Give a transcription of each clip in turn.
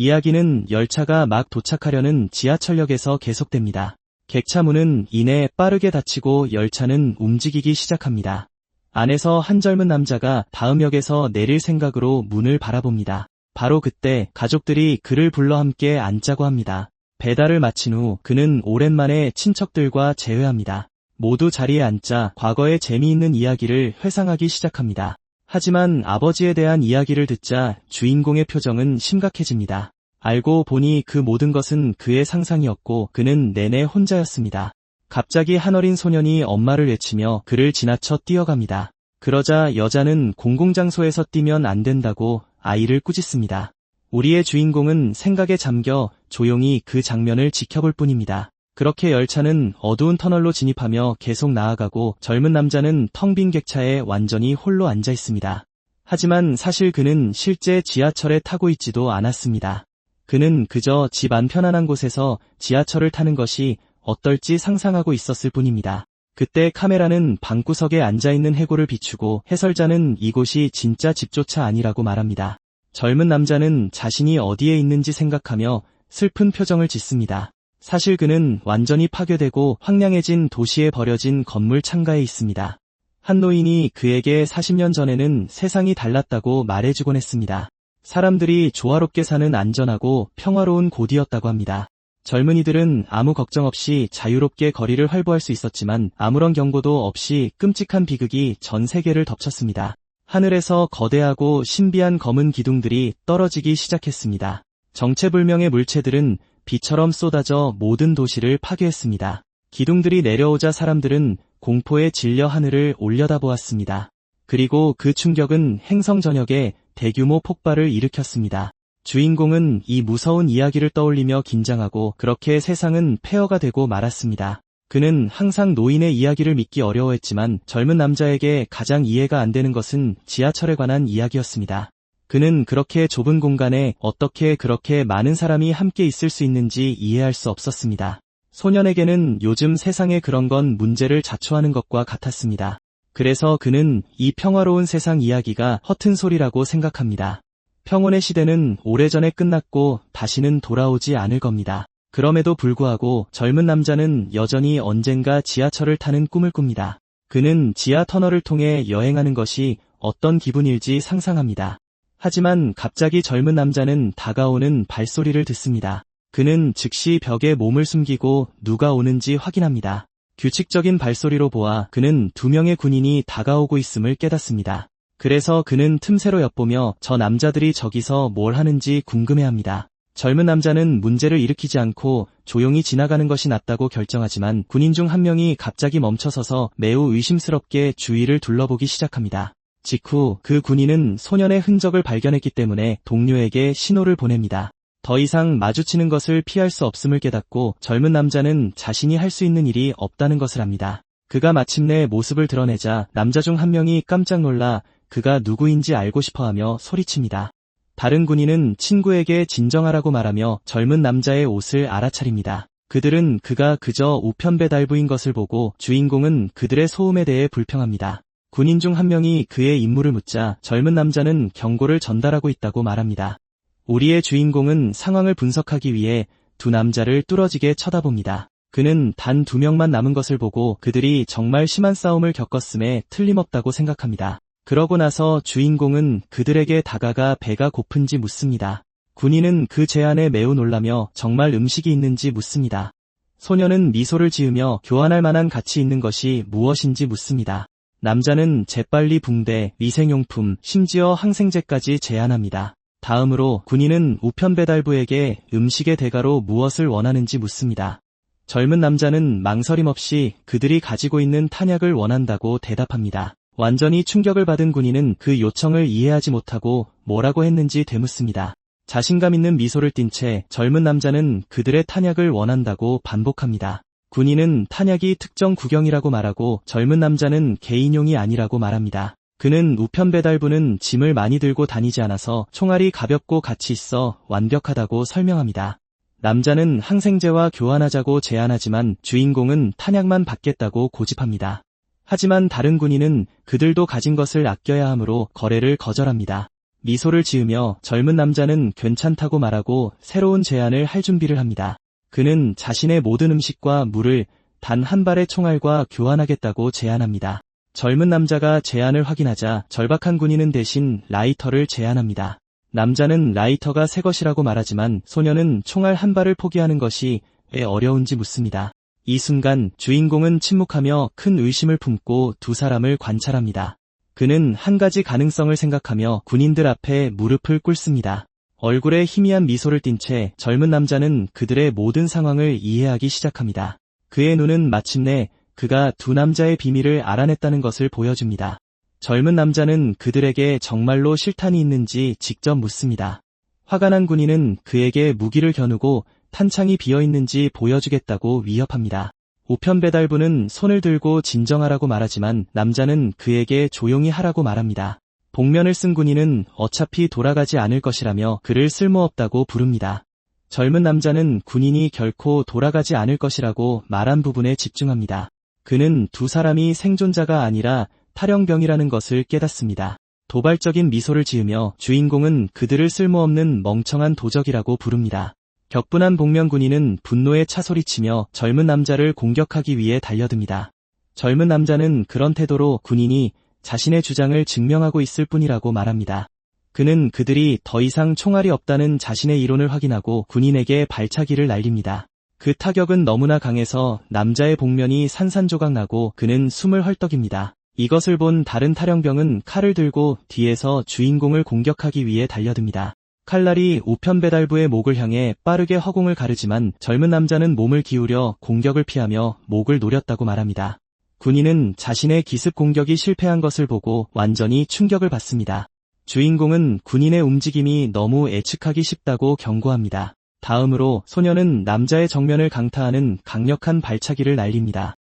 이야기는 열차가 막 도착하려는 지하철역에서 계속됩니다. 객차문은 이내 빠르게 닫히고 열차는 움직이기 시작합니다. 안에서 한 젊은 남자가 다음 역에서 내릴 생각으로 문을 바라봅니다. 바로 그때 가족들이 그를 불러 함께 앉자고 합니다. 배달을 마친 후 그는 오랜만에 친척들과 재회합니다. 모두 자리에 앉자 과거의 재미있는 이야기를 회상하기 시작합니다. 하지만 아버지에 대한 이야기를 듣자 주인공의 표정은 심각해집니다. 알고 보니 그 모든 것은 그의 상상이었고 그는 내내 혼자였습니다. 갑자기 한 어린 소년이 엄마를 외치며 그를 지나쳐 뛰어갑니다. 그러자 여자는 공공장소에서 뛰면 안 된다고 아이를 꾸짖습니다. 우리의 주인공은 생각에 잠겨 조용히 그 장면을 지켜볼 뿐입니다. 그렇게 열차는 어두운 터널로 진입하며 계속 나아가고 젊은 남자는 텅 빈 객차에 완전히 홀로 앉아 있습니다. 하지만 사실 그는 실제 지하철에 타고 있지도 않았습니다. 그는 그저 집 안 편안한 곳에서 지하철을 타는 것이 어떨지 상상하고 있었을 뿐입니다. 그때 카메라는 방구석에 앉아있는 해고를 비추고 해설자는 이곳이 진짜 집조차 아니라고 말합니다. 젊은 남자는 자신이 어디에 있는지 생각하며 슬픈 표정을 짓습니다. 사실 그는 완전히 파괴되고 황량해진 도시에 버려진 건물 창가에 있습니다. 한 노인이 그에게 40년 전에는 세상이 달랐다고 말해주곤 했습니다. 사람들이 조화롭게 사는 안전하고 평화로운 곳이었다고 합니다. 젊은이들은 아무 걱정 없이 자유롭게 거리를 활보할 수 있었지만 아무런 경고도 없이 끔찍한 비극이 전 세계를 덮쳤습니다. 하늘에서 거대하고 신비한 검은 기둥들이 떨어지기 시작했습니다. 정체불명의 물체들은 비처럼 쏟아져 모든 도시를 파괴했습니다. 기둥들이 내려오자 사람들은 공포에 질려 하늘을 올려다보았습니다. 그리고 그 충격은 행성 전역에 대규모 폭발을 일으켰습니다. 주인공은 이 무서운 이야기를 떠올리며 긴장하고 그렇게 세상은 폐허가 되고 말았습니다. 그는 항상 노인의 이야기를 믿기 어려워했지만 젊은 남자에게 가장 이해가 안 되는 것은 지하철에 관한 이야기였습니다. 그는 그렇게 좁은 공간에 어떻게 그렇게 많은 사람이 함께 있을 수 있는지 이해할 수 없었습니다. 소년에게는 요즘 세상에 그런 건 문제를 자초하는 것과 같았습니다. 그래서 그는 이 평화로운 세상 이야기가 허튼 소리라고 생각합니다. 평온의 시대는 오래전에 끝났고 다시는 돌아오지 않을 겁니다. 그럼에도 불구하고 젊은 남자는 여전히 언젠가 지하철을 타는 꿈을 꿉니다. 그는 지하 터널을 통해 여행하는 것이 어떤 기분일지 상상합니다. 하지만 갑자기 젊은 남자는 다가오는 발소리를 듣습니다. 그는 즉시 벽에 몸을 숨기고 누가 오는지 확인합니다. 규칙적인 발소리로 보아 그는 2명의 군인이 다가오고 있음을 깨닫습니다. 그래서 그는 틈새로 엿보며 저 남자들이 저기서 뭘 하는지 궁금해합니다. 젊은 남자는 문제를 일으키지 않고 조용히 지나가는 것이 낫다고 결정하지만 군인 중 한 명이 갑자기 멈춰서서 매우 의심스럽게 주위를 둘러보기 시작합니다. 직후 그 군인은 소년의 흔적을 발견했기 때문에 동료에게 신호를 보냅니다. 더 이상 마주치는 것을 피할 수 없음을 깨닫고 젊은 남자는 자신이 할 수 있는 일이 없다는 것을 압니다. 그가 마침내 모습을 드러내자 남자 중 한 명이 깜짝 놀라 그가 누구인지 알고 싶어하며 소리칩니다. 다른 군인은 친구에게 진정하라고 말하며 젊은 남자의 옷을 알아차립니다. 그들은 그가 그저 우편 배달부인 것을 보고 주인공은 그들의 소음에 대해 불평합니다. 군인 중 한 명이 그의 임무를 묻자 젊은 남자는 경고를 전달하고 있다고 말합니다. 우리의 주인공은 상황을 분석하기 위해 2 남자를 뚫어지게 쳐다봅니다. 그는 단 2명만 남은 것을 보고 그들이 정말 심한 싸움을 겪었음에 틀림없다고 생각합니다. 그러고 나서 주인공은 그들에게 다가가 배가 고픈지 묻습니다. 군인은 그 제안에 매우 놀라며 정말 음식이 있는지 묻습니다. 소년은 미소를 지으며 교환할 만한 가치 있는 것이 무엇인지 묻습니다. 남자는 재빨리 붕대, 위생용품, 심지어 항생제까지 제안합니다. 다음으로 군인은 우편 배달부에게 음식의 대가로 무엇을 원하는지 묻습니다. 젊은 남자는 망설임 없이 그들이 가지고 있는 탄약을 원한다고 대답합니다. 완전히 충격을 받은 군인은 그 요청을 이해하지 못하고 뭐라고 했는지 되묻습니다. 자신감 있는 미소를 띤 채 젊은 남자는 그들의 탄약을 원한다고 반복합니다. 군인은 탄약이 특정 구경이라고 말하고 젊은 남자는 개인용이 아니라고 말합니다. 그는 우편 배달부는 짐을 많이 들고 다니지 않아서 총알이 가볍고 가치 있어 완벽하다고 설명합니다. 남자는 항생제와 교환하자고 제안하지만 주인공은 탄약만 받겠다고 고집합니다. 하지만 다른 군인은 그들도 가진 것을 아껴야 하므로 거래를 거절합니다. 미소를 지으며 젊은 남자는 괜찮다고 말하고 새로운 제안을 할 준비를 합니다. 그는 자신의 모든 음식과 물을 단 한 발의 총알과 교환하겠다고 제안합니다. 젊은 남자가 제안을 확인하자 절박한 군인은 대신 라이터를 제안합니다. 남자는 라이터가 새 것이라고 말하지만 소녀는 총알 한 발을 포기하는 것이 왜 어려운지 묻습니다. 이 순간 주인공은 침묵하며 큰 의심을 품고 두 사람을 관찰합니다. 그는 한 가지 가능성을 생각하며 군인들 앞에 무릎을 꿇습니다. 얼굴에 희미한 미소를 띤 채 젊은 남자는 그들의 모든 상황을 이해하기 시작합니다. 그의 눈은 마침내 그가 두 남자의 비밀을 알아냈다는 것을 보여줍니다. 젊은 남자는 그들에게 정말로 실탄이 있는지 직접 묻습니다. 화가 난 군인은 그에게 무기를 겨누고 탄창이 비어있는지 보여주겠다고 위협합니다. 우편배달부는 손을 들고 진정하라고 말하지만 남자는 그에게 조용히 하라고 말합니다. 복면을 쓴 군인은 어차피 돌아가지 않을 것이라며 그를 쓸모없다고 부릅니다. 젊은 남자는 군인이 결코 돌아가지 않을 것이라고 말한 부분에 집중합니다. 그는 두 사람이 생존자가 아니라 탈영병이라는 것을 깨닫습니다. 도발적인 미소를 지으며 주인공은 그들을 쓸모없는 멍청한 도적이라고 부릅니다. 격분한 복면 군인은 분노에 차소리치며 젊은 남자를 공격하기 위해 달려듭니다. 젊은 남자는 그런 태도로 군인이 자신의 주장을 증명하고 있을 뿐이라고 말합니다. 그는 그들이 더 이상 총알이 없다는 자신의 이론을 확인하고 군인에게 발차기를 날립니다. 그 타격은 너무나 강해서 남자의 복면이 산산조각 나고 그는 숨을 헐떡입니다. 이것을 본 다른 탈영병은 칼을 들고 뒤에서 주인공을 공격하기 위해 달려듭니다. 칼날이 우편배달부의 목을 향해 빠르게 허공을 가르지만 젊은 남자는 몸을 기울여 공격을 피하며 목을 노렸다고 말합니다. 군인은 자신의 기습 공격이 실패한 것을 보고 완전히 충격을 받습니다. 주인공은 군인의 움직임이 너무 예측하기 쉽다고 경고합니다. 다음으로 소녀는 남자의 정면을 강타하는 강력한 발차기를 날립니다.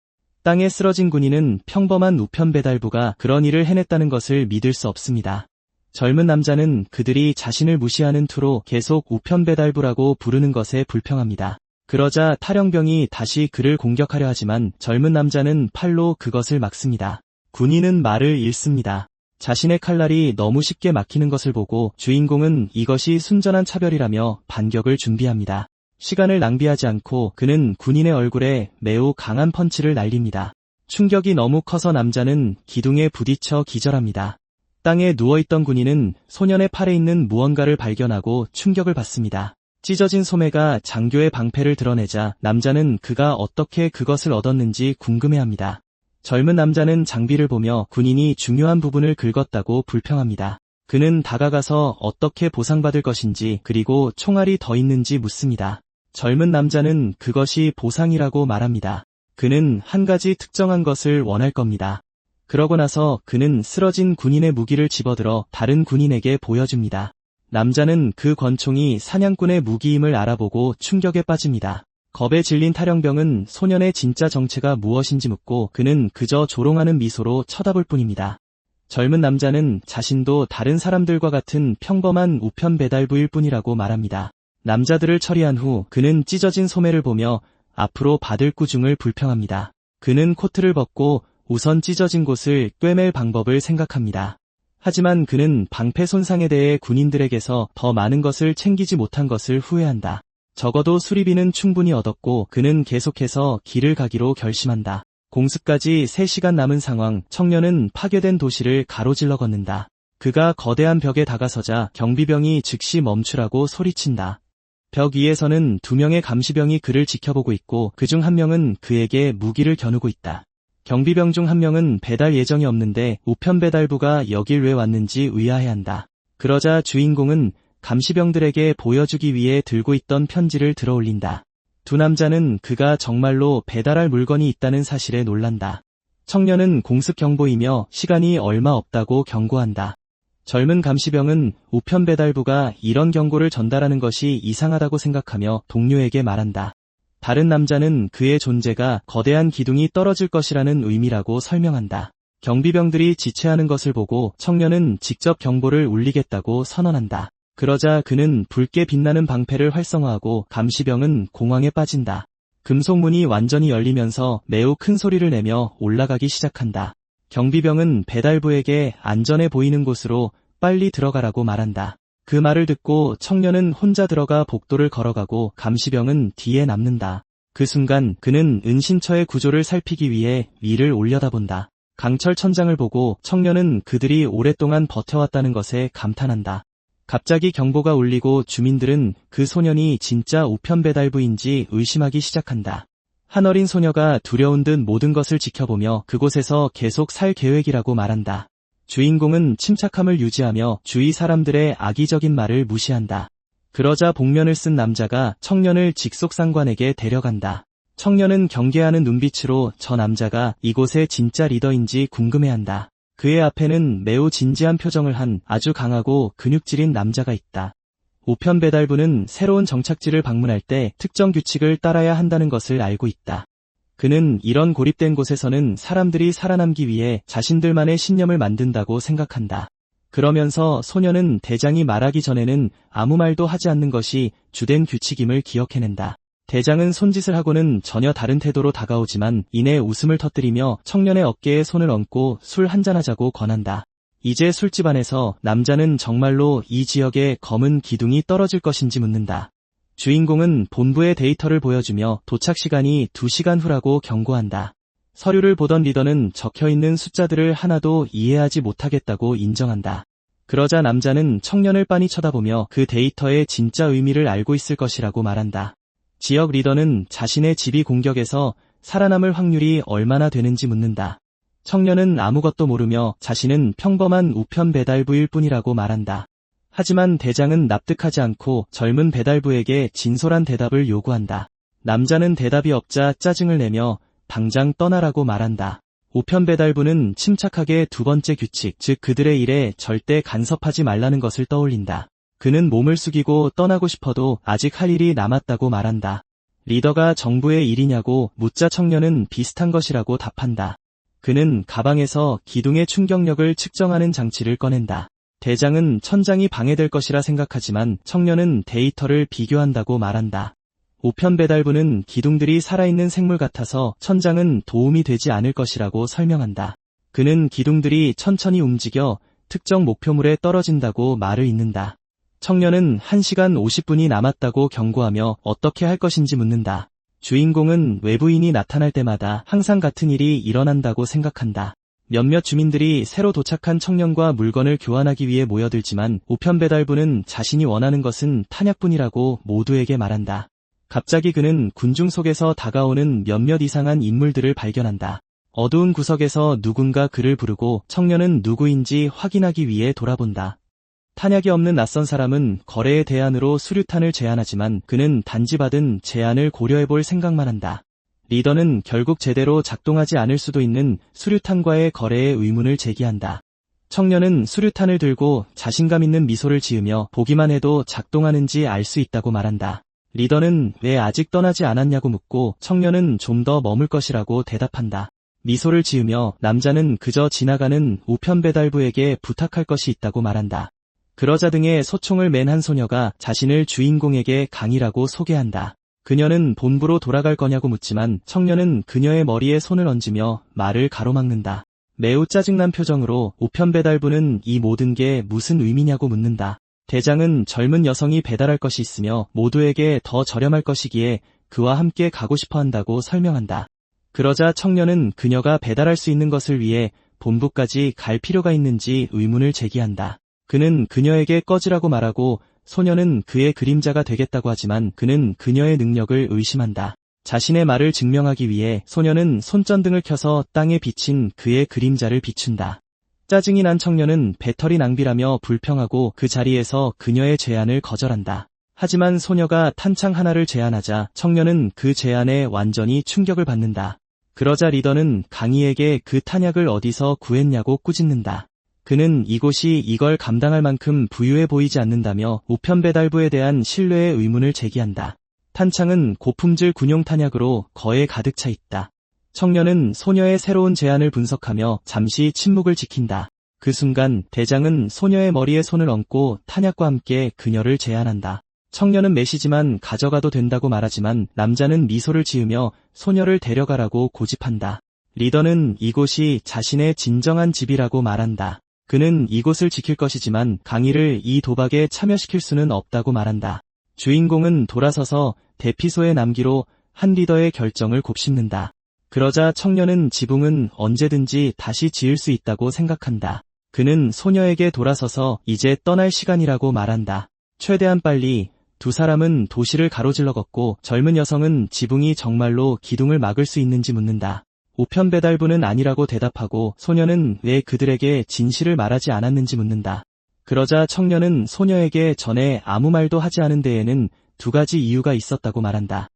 땅에 쓰러진 군인은 평범한 우편배달부가 그런 일을 해냈다는 것을 믿을 수 없습니다. 젊은 남자는 그들이 자신을 무시하는 투로 계속 우편배달부라고 부르는 것에 불평합니다. 그러자 탈영병이 다시 그를 공격하려 하지만 젊은 남자는 팔로 그것을 막습니다. 군인은 말을 잃습니다. 자신의 칼날이 너무 쉽게 막히는 것을 보고 주인공은 이것이 순전한 차별이라며 반격을 준비합니다. 시간을 낭비하지 않고 그는 군인의 얼굴에 매우 강한 펀치를 날립니다. 충격이 너무 커서 남자는 기둥에 부딪혀 기절합니다. 땅에 누워있던 군인은 소년의 팔에 있는 무언가를 발견하고 충격을 받습니다. 찢어진 소매가 장교의 방패를 드러내자 남자는 그가 어떻게 그것을 얻었는지 궁금해합니다. 젊은 남자는 장비를 보며 군인이 중요한 부분을 긁었다고 불평합니다. 그는 다가가서 어떻게 보상받을 것인지 그리고 총알이 더 있는지 묻습니다. 젊은 남자는 그것이 보상이라고 말합니다. 그는 한 가지 특정한 것을 원할 겁니다. 그러고 나서 그는 쓰러진 군인의 무기를 집어들어 다른 군인에게 보여줍니다. 남자는 그 권총이 사냥꾼의 무기임을 알아보고 충격에 빠집니다. 겁에 질린 탈영병은 소년의 진짜 정체가 무엇인지 묻고 그는 그저 조롱하는 미소로 쳐다볼 뿐입니다. 젊은 남자는 자신도 다른 사람들과 같은 평범한 우편배달부일 뿐이라고 말합니다. 남자들을 처리한 후 그는 찢어진 소매를 보며 앞으로 받을 꾸중을 불평합니다. 그는 코트를 벗고 우선 찢어진 곳을 꿰맬 방법을 생각합니다. 하지만 그는 방패 손상에 대해 군인들에게서 더 많은 것을 챙기지 못한 것을 후회한다. 적어도 수리비는 충분히 얻었고 그는 계속해서 길을 가기로 결심한다. 공습까지 3시간 남은 상황, 청년은 파괴된 도시를 가로질러 걷는다. 그가 거대한 벽에 다가서자 경비병이 즉시 멈추라고 소리친다. 벽 위에서는 2명의 감시병이 그를 지켜보고 있고 그중 한 명은 그에게 무기를 겨누고 있다. 경비병 중 한 명은 배달 예정이 없는데 우편배달부가 여길 왜 왔는지 의아해한다. 그러자 주인공은 감시병들에게 보여주기 위해 들고 있던 편지를 들어올린다. 두 남자는 그가 정말로 배달할 물건이 있다는 사실에 놀란다. 청년은 공습 경보이며 시간이 얼마 없다고 경고한다. 젊은 감시병은 우편배달부가 이런 경고를 전달하는 것이 이상하다고 생각하며 동료에게 말한다. 다른 남자는 그의 존재가 거대한 기둥이 떨어질 것이라는 의미라고 설명한다. 경비병들이 지체하는 것을 보고 청년은 직접 경보를 울리겠다고 선언한다. 그러자 그는 붉게 빛나는 방패를 활성화하고 감시병은 공황에 빠진다. 금속문이 완전히 열리면서 매우 큰 소리를 내며 올라가기 시작한다. 경비병은 배달부에게 안전해 보이는 곳으로 빨리 들어가라고 말한다. 그 말을 듣고 청년은 혼자 들어가 복도를 걸어가고 감시병은 뒤에 남는다. 그 순간 그는 은신처의 구조를 살피기 위해 위를 올려다본다. 강철 천장을 보고 청년은 그들이 오랫동안 버텨왔다는 것에 감탄한다. 갑자기 경보가 울리고 주민들은 그 소년이 진짜 우편배달부인지 의심하기 시작한다. 한 어린 소녀가 두려운 듯 모든 것을 지켜보며 그곳에서 계속 살 계획이라고 말한다. 주인공은 침착함을 유지하며 주위 사람들의 악의적인 말을 무시한다. 그러자 복면을 쓴 남자가 청년을 직속상관에게 데려간다. 청년은 경계하는 눈빛으로 저 남자가 이곳의 진짜 리더인지 궁금해한다. 그의 앞에는 매우 진지한 표정을 한 아주 강하고 근육질인 남자가 있다. 우편배달부는 새로운 정착지를 방문할 때 특정 규칙을 따라야 한다는 것을 알고 있다. 그는 이런 고립된 곳에서는 사람들이 살아남기 위해 자신들만의 신념을 만든다고 생각한다. 그러면서 소녀는 대장이 말하기 전에는 아무 말도 하지 않는 것이 주된 규칙임을 기억해낸다. 대장은 손짓을 하고는 전혀 다른 태도로 다가오지만 이내 웃음을 터뜨리며 청년의 어깨에 손을 얹고 술 한잔하자고 권한다. 이제 술집 안에서 남자는 정말로 이 지역에 검은 기둥이 떨어질 것인지 묻는다. 주인공은 본부의 데이터를 보여주며 도착 시간이 2시간 후라고 경고한다. 서류를 보던 리더는 적혀있는 숫자들을 하나도 이해하지 못하겠다고 인정한다. 그러자 남자는 청년을 빤히 쳐다보며 그 데이터의 진짜 의미를 알고 있을 것이라고 말한다. 지역 리더는 자신의 집이 공격에서 살아남을 확률이 얼마나 되는지 묻는다. 청년은 아무것도 모르며 자신은 평범한 우편 배달부일 뿐이라고 말한다. 하지만 대장은 납득하지 않고 젊은 배달부에게 진솔한 대답을 요구한다. 남자는 대답이 없자 짜증을 내며 당장 떠나라고 말한다. 우편 배달부는 침착하게 두 번째 규칙, 즉 그들의 일에 절대 간섭하지 말라는 것을 떠올린다. 그는 몸을 숙이고 떠나고 싶어도 아직 할 일이 남았다고 말한다. 리더가 정부의 일이냐고 묻자 청년은 비슷한 것이라고 답한다. 그는 가방에서 기둥의 충격력을 측정하는 장치를 꺼낸다. 대장은 천장이 방해될 것이라 생각하지만 청년은 데이터를 비교한다고 말한다. 우편배달부는 기둥들이 살아있는 생물 같아서 천장은 도움이 되지 않을 것이라고 설명한다. 그는 기둥들이 천천히 움직여 특정 목표물에 떨어진다고 말을 잇는다. 청년은 1시간 50분이 남았다고 경고하며 어떻게 할 것인지 묻는다. 주인공은 외부인이 나타날 때마다 항상 같은 일이 일어난다고 생각한다. 몇몇 주민들이 새로 도착한 청년과 물건을 교환하기 위해 모여들지만 우편배달부는 자신이 원하는 것은 탄약뿐이라고 모두에게 말한다. 갑자기 그는 군중 속에서 다가오는 몇몇 이상한 인물들을 발견한다. 어두운 구석에서 누군가 그를 부르고 청년은 누구인지 확인하기 위해 돌아본다. 탄약이 없는 낯선 사람은 거래의 대안으로 수류탄을 제안하지만 그는 단지 받은 제안을 고려해볼 생각만 한다. 리더는 결국 제대로 작동하지 않을 수도 있는 수류탄과의 거래의 의문을 제기한다. 청년은 수류탄을 들고 자신감 있는 미소를 지으며 보기만 해도 작동하는지 알 수 있다고 말한다. 리더는 왜 아직 떠나지 않았냐고 묻고 청년은 좀 더 머물 것이라고 대답한다. 미소를 지으며 남자는 그저 지나가는 우편배달부에게 부탁할 것이 있다고 말한다. 그러자 등에 소총을 맨 한 소녀가 자신을 주인공에게 강이라고 소개한다. 그녀는 본부로 돌아갈 거냐고 묻지만 청년은 그녀의 머리에 손을 얹으며 말을 가로막는다. 매우 짜증난 표정으로 우편배달부는 이 모든 게 무슨 의미냐고 묻는다. 대장은 젊은 여성이 배달할 것이 있으며 모두에게 더 저렴할 것이기에 그와 함께 가고 싶어 한다고 설명한다. 그러자 청년은 그녀가 배달할 수 있는 것을 위해 본부까지 갈 필요가 있는지 의문을 제기한다. 그는 그녀에게 꺼지라고 말하고 소녀는 그의 그림자가 되겠다고 하지만 그는 그녀의 능력을 의심한다. 자신의 말을 증명하기 위해 소녀는 손전등을 켜서 땅에 비친 그의 그림자를 비춘다. 짜증이 난 청년은 배터리 낭비라며 불평하고 그 자리에서 그녀의 제안을 거절한다. 하지만 소녀가 탄창 하나를 제안하자 청년은 그 제안에 완전히 충격을 받는다. 그러자 리더는 강희에게 그 탄약을 어디서 구했냐고 꾸짖는다. 그는 이곳이 이걸 감당할 만큼 부유해 보이지 않는다며 우편배달부에 대한 신뢰의 의문을 제기한다. 탄창은 고품질 군용 탄약으로 거에 가득 차 있다. 청년은 소녀의 새로운 제안을 분석하며 잠시 침묵을 지킨다. 그 순간 대장은 소녀의 머리에 손을 얹고 탄약과 함께 그녀를 제안한다. 청년은 매시지만 가져가도 된다고 말하지만 남자는 미소를 지으며 소녀를 데려가라고 고집한다. 리더는 이곳이 자신의 진정한 집이라고 말한다. 그는 이곳을 지킬 것이지만 강희를 이 도박에 참여시킬 수는 없다고 말한다. 주인공은 돌아서서 대피소에 남기로 한 리더의 결정을 곱씹는다. 그러자 청년은 지붕은 언제든지 다시 지을 수 있다고 생각한다. 그는 소녀에게 돌아서서 이제 떠날 시간이라고 말한다. 최대한 빨리 두 사람은 도시를 가로질러 걷고 젊은 여성은 지붕이 정말로 기둥을 막을 수 있는지 묻는다. 우편 배달부는 아니라고 대답하고 소녀는 왜 그들에게 진실을 말하지 않았는지 묻는다. 그러자 청년은 소녀에게 전에 아무 말도 하지 않은 데에는 두 가지 이유가 있었다고 말한다.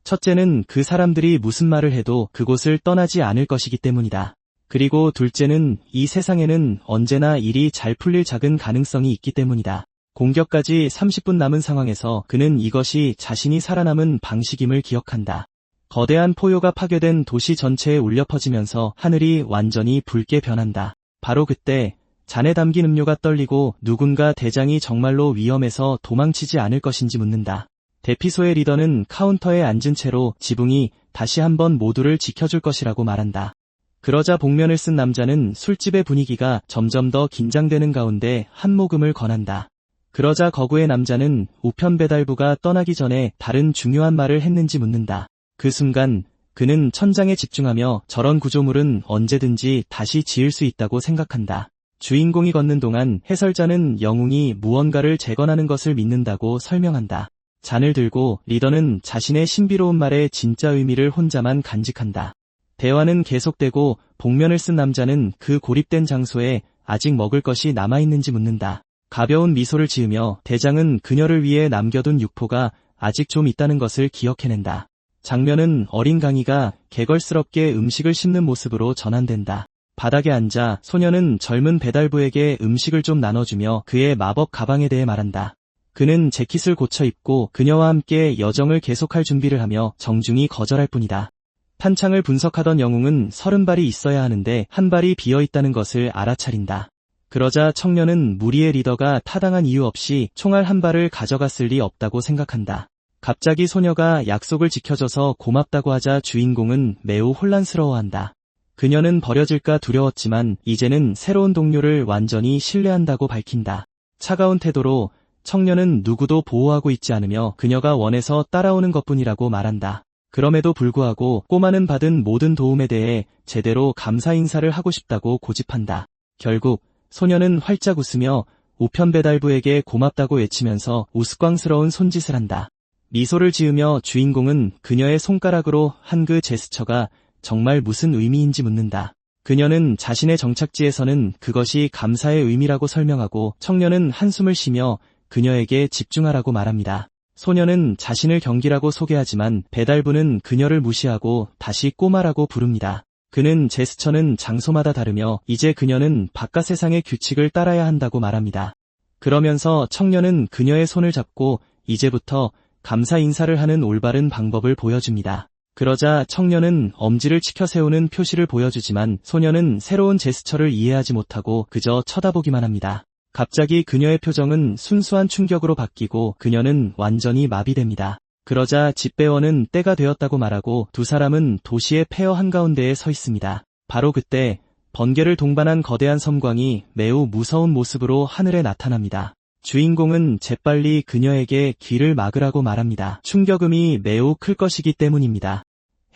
첫째는 그 사람들이 무슨 말을 해도 그곳을 떠나지 않을 것이기 때문이다. 그리고 둘째는 이 세상에는 언제나 일이 잘 풀릴 작은 가능성이 있기 때문이다. 공격까지 30분 남은 상황에서 그는 이것이 자신이 살아남은 방식임을 기억한다. 거대한 포효가 파괴된 도시 전체에 울려 퍼지면서 하늘이 완전히 붉게 변한다. 바로 그때 잔에 담긴 음료가 떨리고 누군가 대장이 정말로 위험해서 도망치지 않을 것인지 묻는다. 대피소의 리더는 카운터에 앉은 채로 지붕이 다시 한번 모두를 지켜줄 것이라고 말한다. 그러자 복면을 쓴 남자는 술집의 분위기가 점점 더 긴장되는 가운데 한 모금을 권한다. 그러자 거구의 남자는 우편 배달부가 떠나기 전에 다른 중요한 말을 했는지 묻는다. 그 순간 그는 천장에 집중하며 저런 구조물은 언제든지 다시 지을 수 있다고 생각한다. 주인공이 걷는 동안 해설자는 영웅이 무언가를 재건하는 것을 믿는다고 설명한다. 잔을 들고 리더는 자신의 신비로운 말의 진짜 의미를 혼자만 간직한다. 대화는 계속되고 복면을 쓴 남자는 그 고립된 장소에 아직 먹을 것이 남아있는지 묻는다. 가벼운 미소를 지으며 대장은 그녀를 위해 남겨둔 육포가 아직 좀 있다는 것을 기억해낸다. 장면은 어린 강희가 개걸스럽게 음식을 씹는 모습으로 전환된다. 바닥에 앉아 소녀는 젊은 배달부에게 음식을 좀 나눠주며 그의 마법 가방에 대해 말한다. 그는 재킷을 고쳐 입고 그녀와 함께 여정을 계속할 준비를 하며 정중히 거절할 뿐이다. 탄창을 분석하던 영웅은 30발이 있어야 하는데 한 발이 비어있다는 것을 알아차린다. 그러자 청년은 무리의 리더가 타당한 이유 없이 총알 한 발을 가져갔을 리 없다고 생각한다. 갑자기 소녀가 약속을 지켜줘서 고맙다고 하자 주인공은 매우 혼란스러워한다. 그녀는 버려질까 두려웠지만 이제는 새로운 동료를 완전히 신뢰한다고 밝힌다. 차가운 태도로 청년은 누구도 보호하고 있지 않으며 그녀가 원해서 따라오는 것뿐이라고 말한다. 그럼에도 불구하고 꼬마는 받은 모든 도움에 대해 제대로 감사 인사를 하고 싶다고 고집한다. 결국 소녀는 활짝 웃으며 우편 배달부에게 고맙다고 외치면서 우스꽝스러운 손짓을 한다. 미소를 지으며 주인공은 그녀의 손가락으로 한 그 제스처가 정말 무슨 의미인지 묻는다. 그녀는 자신의 정착지에서는 그것이 감사의 의미라고 설명하고 청년은 한숨을 쉬며 그녀에게 집중하라고 말합니다. 소녀는 자신을 경기라고 소개하지만 배달부는 그녀를 무시하고 다시 꼬마라고 부릅니다. 그는 제스처는 장소마다 다르며 이제 그녀는 바깥 세상의 규칙을 따라야 한다고 말합니다. 그러면서 청년은 그녀의 손을 잡고 이제부터 감사 인사를 하는 올바른 방법을 보여줍니다. 그러자 청년은 엄지를 치켜 세우는 표시를 보여주지만 소녀는 새로운 제스처를 이해하지 못하고 그저 쳐다보기만 합니다. 갑자기 그녀의 표정은 순수한 충격으로 바뀌고 그녀는 완전히 마비됩니다. 그러자 집배원은 때가 되었다고 말하고 두 사람은 도시의 폐허 한가운데에 서 있습니다. 바로 그때 번개를 동반한 거대한 섬광이 매우 무서운 모습으로 하늘에 나타납니다. 주인공은 재빨리 그녀에게 길을 막으라고 말합니다. 충격음이 매우 클 것이기 때문입니다.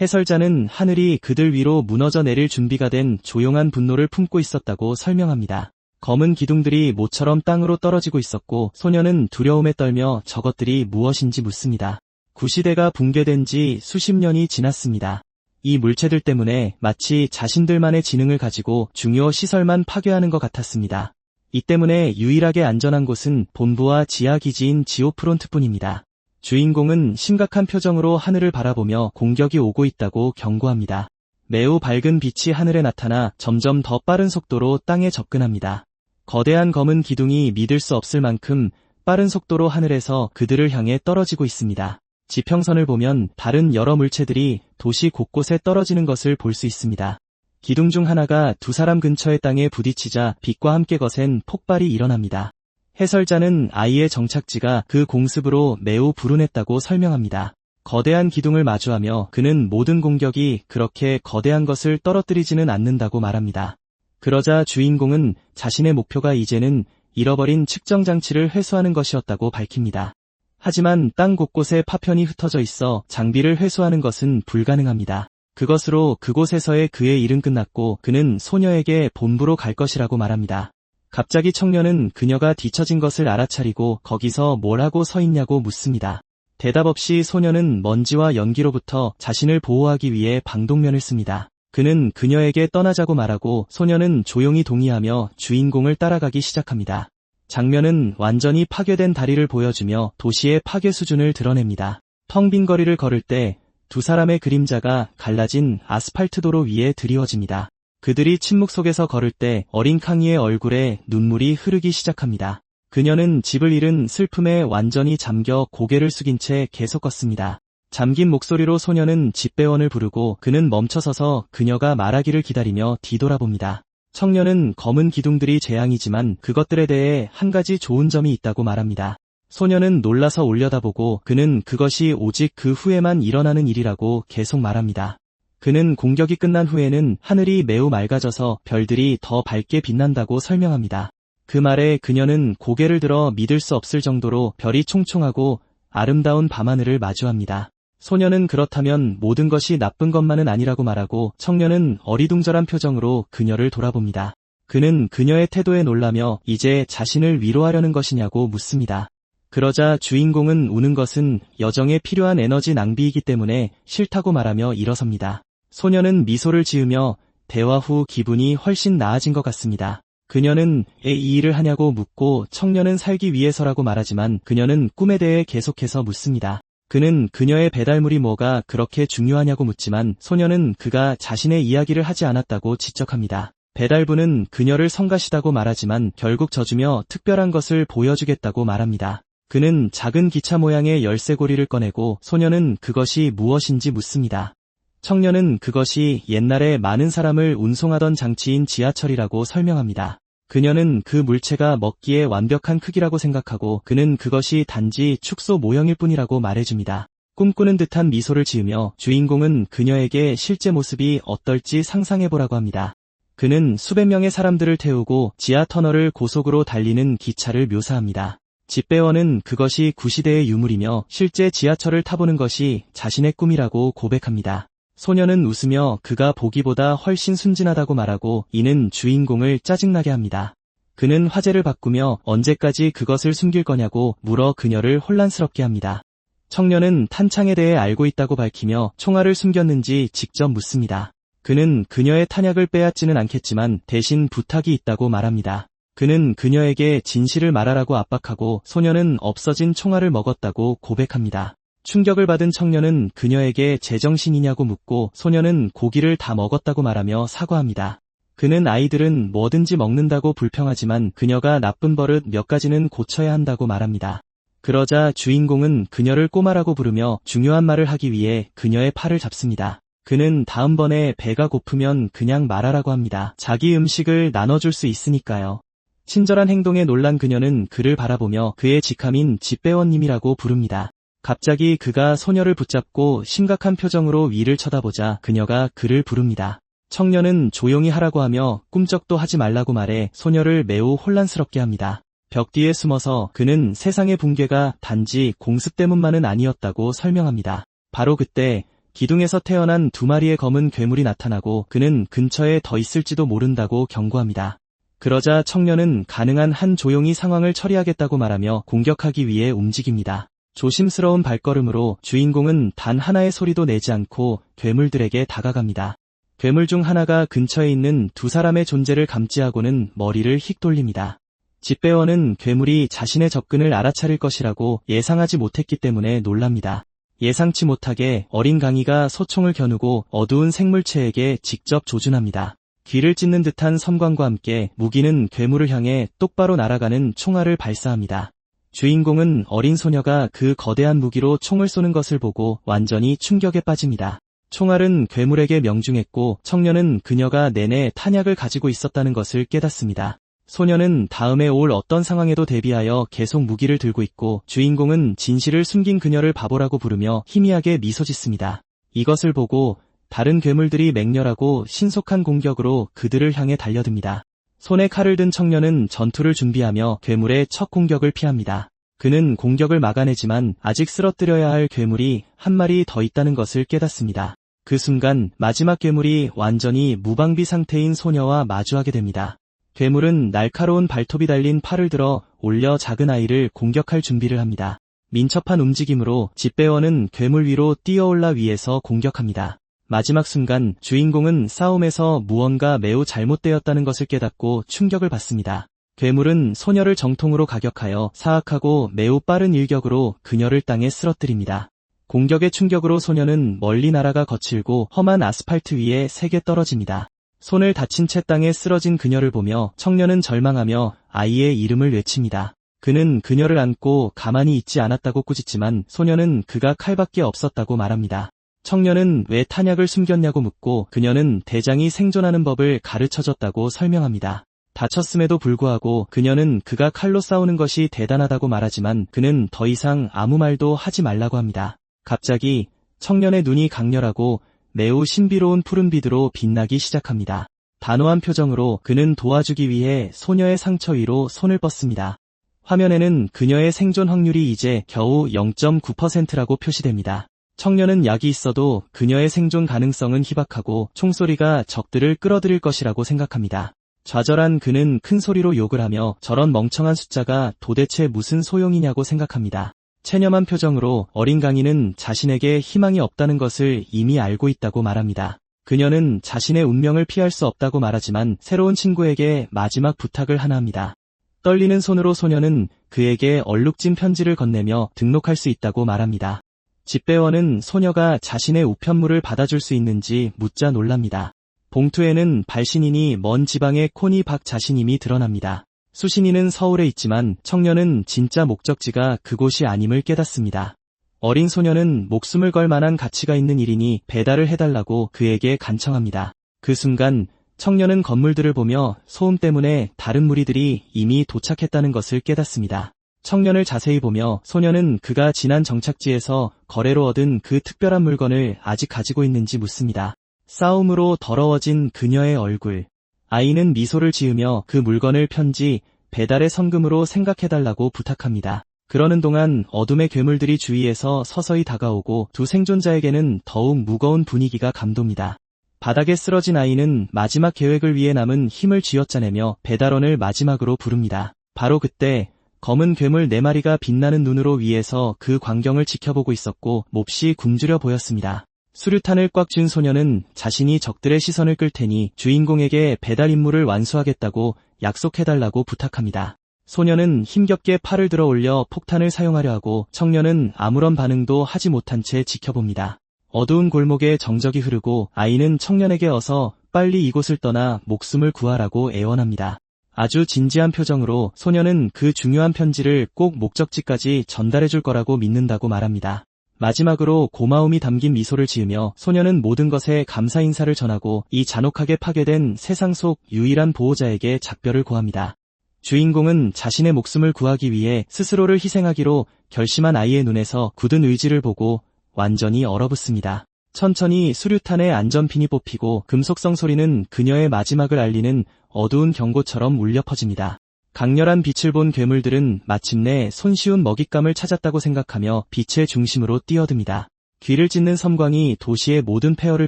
해설자는 하늘이 그들 위로 무너져 내릴 준비가 된 조용한 분노를 품고 있었다고 설명합니다. 검은 기둥들이 모처럼 땅으로 떨어지고 있었고 소녀는 두려움에 떨며 저것들이 무엇인지 묻습니다. 구시대가 붕괴된 지 수십 년이 지났습니다. 이 물체들 때문에 마치 자신들만의 지능을 가지고 중요 시설만 파괴하는 것 같았습니다. 이 때문에 유일하게 안전한 곳은 본부와 지하 기지인 지오프론트뿐입니다. 주인공은 심각한 표정으로 하늘을 바라보며 공격이 오고 있다고 경고합니다. 매우 밝은 빛이 하늘에 나타나 점점 더 빠른 속도로 땅에 접근합니다. 거대한 검은 기둥이 믿을 수 없을 만큼 빠른 속도로 하늘에서 그들을 향해 떨어지고 있습니다. 지평선을 보면 다른 여러 물체들이 도시 곳곳에 떨어지는 것을 볼 수 있습니다. 기둥 중 하나가 두 사람 근처의 땅에 부딪히자 빛과 함께 거센 폭발이 일어납니다. 해설자는 아이의 정착지가 그 공습으로 매우 불운했다고 설명합니다. 거대한 기둥을 마주하며 그는 모든 공격이 그렇게 거대한 것을 떨어뜨리지는 않는다고 말합니다. 그러자 주인공은 자신의 목표가 이제는 잃어버린 측정 장치를 회수하는 것이었다고 밝힙니다. 하지만 땅 곳곳에 파편이 흩어져 있어 장비를 회수하는 것은 불가능합니다. 그것으로 그곳에서의 그의 일은 끝났고 그는 소녀에게 본부로 갈 것이라고 말합니다. 갑자기 청년은 그녀가 뒤처진 것을 알아차리고 거기서 뭘 하고 서 있냐고 묻습니다. 대답 없이 소녀는 먼지와 연기로부터 자신을 보호하기 위해 방독면을 씁니다. 그는 그녀에게 떠나자고 말하고 소녀는 조용히 동의하며 주인공을 따라가기 시작합니다. 장면은 완전히 파괴된 다리를 보여주며 도시의 파괴 수준을 드러냅니다. 텅 빈 거리를 걸을 때 두 사람의 그림자가 갈라진 아스팔트 도로 위에 드리워집니다. 그들이 침묵 속에서 걸을 때 어린 캉이의 얼굴에 눈물이 흐르기 시작합니다. 그녀는 집을 잃은 슬픔에 완전히 잠겨 고개를 숙인 채 계속 걷습니다. 잠긴 목소리로 소녀는 집배원을 부르고 그는 멈춰서서 그녀가 말하기를 기다리며 뒤돌아봅니다. 청년은 검은 기둥들이 재앙이지만 그것들에 대해 한 가지 좋은 점이 있다고 말합니다. 소녀는 놀라서 올려다보고 그는 그것이 오직 그 후에만 일어나는 일이라고 계속 말합니다. 그는 공격이 끝난 후에는 하늘이 매우 맑아져서 별들이 더 밝게 빛난다고 설명합니다. 그 말에 그녀는 고개를 들어 믿을 수 없을 정도로 별이 총총하고 아름다운 밤하늘을 마주합니다. 소녀는 그렇다면 모든 것이 나쁜 것만은 아니라고 말하고 청년은 어리둥절한 표정으로 그녀를 돌아봅니다. 그는 그녀의 태도에 놀라며 이제 자신을 위로하려는 것이냐고 묻습니다. 그러자 주인공은 우는 것은 여정에 필요한 에너지 낭비이기 때문에 싫다고 말하며 일어섭니다. 소녀는 미소를 지으며 대화 후 기분이 훨씬 나아진 것 같습니다. 그녀는 왜 이 일을 하냐고 묻고 청년은 살기 위해서라고 말하지만 그녀는 꿈에 대해 계속해서 묻습니다. 그는 그녀의 배달물이 뭐가 그렇게 중요하냐고 묻지만 소녀는 그가 자신의 이야기를 하지 않았다고 지적합니다. 배달부는 그녀를 성가시다고 말하지만 결국 져주며 특별한 것을 보여주겠다고 말합니다. 그는 작은 기차 모양의 열쇠고리를 꺼내고 소녀는 그것이 무엇인지 묻습니다. 청년은 그것이 옛날에 많은 사람을 운송하던 장치인 지하철이라고 설명합니다. 그녀는 그 물체가 먹기에 완벽한 크기라고 생각하고 그는 그것이 단지 축소 모형일 뿐이라고 말해줍니다. 꿈꾸는 듯한 미소를 지으며 주인공은 그녀에게 실제 모습이 어떨지 상상해보라고 합니다. 그는 수백 명의 사람들을 태우고 지하 터널을 고속으로 달리는 기차를 묘사합니다. 집배원은 그것이 구시대의 유물이며 실제 지하철을 타보는 것이 자신의 꿈이라고 고백합니다. 소녀는 웃으며 그가 보기보다 훨씬 순진하다고 말하고 이는 주인공을 짜증나게 합니다. 그는 화제를 바꾸며 언제까지 그것을 숨길 거냐고 물어 그녀를 혼란스럽게 합니다. 청년은 탄창에 대해 알고 있다고 밝히며 총알을 숨겼는지 직접 묻습니다. 그는 그녀의 탄약을 빼앗지는 않겠지만 대신 부탁이 있다고 말합니다. 그는 그녀에게 진실을 말하라고 압박하고 소녀는 없어진 총알을 먹었다고 고백합니다. 충격을 받은 청년은 그녀에게 제정신이냐고 묻고 소녀는 고기를 다 먹었다고 말하며 사과합니다. 그는 아이들은 뭐든지 먹는다고 불평하지만 그녀가 나쁜 버릇 몇 가지는 고쳐야 한다고 말합니다. 그러자 주인공은 그녀를 꼬마라고 부르며 중요한 말을 하기 위해 그녀의 팔을 잡습니다. 그는 다음번에 배가 고프면 그냥 말하라고 합니다. 자기 음식을 나눠줄 수 있으니까요. 친절한 행동에 놀란 그녀는 그를 바라보며 그의 직함인 집배원님이라고 부릅니다. 갑자기 그가 소녀를 붙잡고 심각한 표정으로 위를 쳐다보자 그녀가 그를 부릅니다. 청년은 조용히 하라고 하며 꿈쩍도 하지 말라고 말해 소녀를 매우 혼란스럽게 합니다. 벽 뒤에 숨어서 그는 세상의 붕괴가 단지 공습 때문만은 아니었다고 설명합니다. 바로 그때 기둥에서 태어난 두 마리의 검은 괴물이 나타나고 그는 근처에 더 있을지도 모른다고 경고합니다. 그러자 청년은 가능한 한 조용히 상황을 처리하겠다고 말하며 공격하기 위해 움직입니다. 조심스러운 발걸음으로 주인공은 단 하나의 소리도 내지 않고 괴물들에게 다가갑니다. 괴물 중 하나가 근처에 있는 두 사람의 존재를 감지하고는 머리를 휙 돌립니다. 집배원은 괴물이 자신의 접근을 알아차릴 것이라고 예상하지 못했기 때문에 놀랍니다. 예상치 못하게 어린 강이가 소총을 겨누고 어두운 생물체에게 직접 조준합니다. 귀를 찢는 듯한 섬광과 함께 무기는 괴물을 향해 똑바로 날아가는 총알을 발사합니다. 주인공은 어린 소녀가 그 거대한 무기로 총을 쏘는 것을 보고 완전히 충격에 빠집니다. 총알은 괴물에게 명중했고 청년은 그녀가 내내 탄약을 가지고 있었다는 것을 깨닫습니다. 소녀는 다음에 올 어떤 상황에도 대비하여 계속 무기를 들고 있고 주인공은 진실을 숨긴 그녀를 바보라고 부르며 희미하게 미소 짓습니다. 이것을 보고 다른 괴물들이 맹렬하고 신속한 공격으로 그들을 향해 달려듭니다. 손에 칼을 든 청년은 전투를 준비하며 괴물의 첫 공격을 피합니다. 그는 공격을 막아내지만 아직 쓰러뜨려야 할 괴물이 한 마리 더 있다는 것을 깨닫습니다. 그 순간 마지막 괴물이 완전히 무방비 상태인 소녀와 마주하게 됩니다. 괴물은 날카로운 발톱이 달린 팔을 들어 올려 작은 아이를 공격할 준비를 합니다. 민첩한 움직임으로 집배원은 괴물 위로 뛰어올라 위에서 공격합니다. 마지막 순간 주인공은 싸움에서 무언가 매우 잘못되었다는 것을 깨닫고 충격을 받습니다. 괴물은 소녀를 정통으로 가격하여 사악하고 매우 빠른 일격으로 그녀를 땅에 쓰러뜨립니다. 공격의 충격으로 소녀는 멀리 날아가 거칠고 험한 아스팔트 위에 세게 떨어집니다. 손을 다친 채 땅에 쓰러진 그녀를 보며 청년은 절망하며 아이의 이름을 외칩니다. 그는 그녀를 안고 가만히 있지 않았다고 꾸짖지만 소녀는 그가 칼밖에 없었다고 말합니다. 청년은 왜 탄약을 숨겼냐고 묻고 그녀는 대장이 생존하는 법을 가르쳐줬다고 설명합니다. 다쳤음에도 불구하고 그녀는 그가 칼로 싸우는 것이 대단하다고 말하지만 그는 더 이상 아무 말도 하지 말라고 합니다. 갑자기 청년의 눈이 강렬하고 매우 신비로운 푸른빛으로 빛나기 시작합니다. 단호한 표정으로 그는 도와주기 위해 소녀의 상처 위로 손을 뻗습니다. 화면에는 그녀의 생존 확률이 이제 겨우 0.9%라고 표시됩니다. 청년은 약이 있어도 그녀의 생존 가능성은 희박하고 총소리가 적들을 끌어들일 것이라고 생각합니다. 좌절한 그는 큰 소리로 욕을 하며 저런 멍청한 숫자가 도대체 무슨 소용이냐고 생각합니다. 체념한 표정으로 어린 강인은 자신에게 희망이 없다는 것을 이미 알고 있다고 말합니다. 그녀는 자신의 운명을 피할 수 없다고 말하지만 새로운 친구에게 마지막 부탁을 하나 합니다. 떨리는 손으로 소녀는 그에게 얼룩진 편지를 건네며 등록할 수 있다고 말합니다. 집배원은 소녀가 자신의 우편물을 받아줄 수 있는지 묻자 놀랍니다. 봉투에는 발신인이 먼 지방의 코니 박 자신임이 드러납니다. 수신인은 서울에 있지만 청년은 진짜 목적지가 그곳이 아님을 깨닫습니다. 어린 소녀는 목숨을 걸 만한 가치가 있는 일이니 배달을 해달라고 그에게 간청합니다. 그 순간 청년은 건물들을 보며 소음 때문에 다른 무리들이 이미 도착했다는 것을 깨닫습니다. 청년을 자세히 보며 소녀는 그가 지난 정착지에서 거래로 얻은 그 특별한 물건을 아직 가지고 있는지 묻습니다. 싸움으로 더러워진 그녀의 얼굴. 아이는 미소를 지으며 그 물건을 편지, 배달의 성금으로 생각해달라고 부탁합니다. 그러는 동안 어둠의 괴물들이 주위에서 서서히 다가오고 두 생존자에게는 더욱 무거운 분위기가 감돕니다. 바닥에 쓰러진 아이는 마지막 계획을 위해 남은 힘을 쥐어짜내며 배달원을 마지막으로 부릅니다. 바로 그때 검은 괴물 4마리가 빛나는 눈으로 위에서 그 광경을 지켜보고 있었고 몹시 굶주려 보였습니다. 수류탄을 꽉 쥔 소녀는 자신이 적들의 시선을 끌 테니 주인공에게 배달 임무를 완수하겠다고 약속해달라고 부탁합니다. 소녀는 힘겹게 팔을 들어 올려 폭탄을 사용하려 하고 청년은 아무런 반응도 하지 못한 채 지켜봅니다. 어두운 골목에 정적이 흐르고 아이는 청년에게 어서 빨리 이곳을 떠나 목숨을 구하라고 애원합니다. 아주 진지한 표정으로 소녀는 그 중요한 편지를 꼭 목적지까지 전달해줄 거라고 믿는다고 말합니다. 마지막으로 고마움이 담긴 미소를 지으며 소녀는 모든 것에 감사 인사를 전하고 이 잔혹하게 파괴된 세상 속 유일한 보호자에게 작별을 고합니다. 주인공은 자신의 목숨을 구하기 위해 스스로를 희생하기로 결심한 아이의 눈에서 굳은 의지를 보고 완전히 얼어붙습니다. 천천히 수류탄의 안전핀이 뽑히고 금속성 소리는 그녀의 마지막을 알리는 어두운 경고처럼 울려 퍼집니다. 강렬한 빛을 본 괴물들은 마침내 손쉬운 먹잇감을 찾았다고 생각하며 빛의 중심으로 뛰어듭니다. 귀를 찢는 섬광이 도시의 모든 폐허를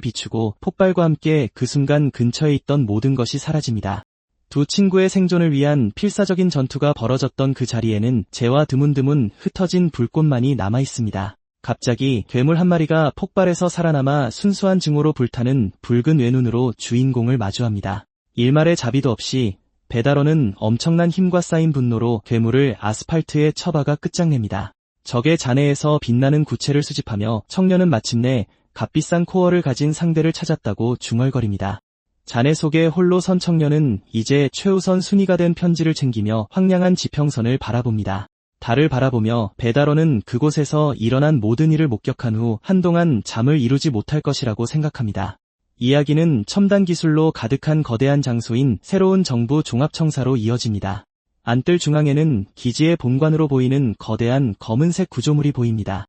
비추고 폭발과 함께 그 순간 근처에 있던 모든 것이 사라집니다. 두 친구의 생존을 위한 필사적인 전투가 벌어졌던 그 자리에는 재와 드문드문 흩어진 불꽃만이 남아있습니다. 갑자기 괴물 한 마리가 폭발해서 살아남아 순수한 증오로 불타는 붉은 외눈으로 주인공을 마주합니다. 일말의 자비도 없이 배달원은 엄청난 힘과 쌓인 분노로 괴물을 아스팔트에 처박아 끝장냅니다. 적의 잔해에서 빛나는 구체를 수집하며 청년은 마침내 값비싼 코어를 가진 상대를 찾았다고 중얼거립니다. 잔해 속에 홀로 선 청년은 이제 최우선 순위가 된 편지를 챙기며 황량한 지평선을 바라봅니다. 달을 바라보며 배달원은 그곳에서 일어난 모든 일을 목격한 후 한동안 잠을 이루지 못할 것이라고 생각합니다. 이야기는 첨단 기술로 가득한 거대한 장소인 새로운 정부 종합청사로 이어집니다. 안뜰 중앙에는 기지의 본관으로 보이는 거대한 검은색 구조물이 보입니다.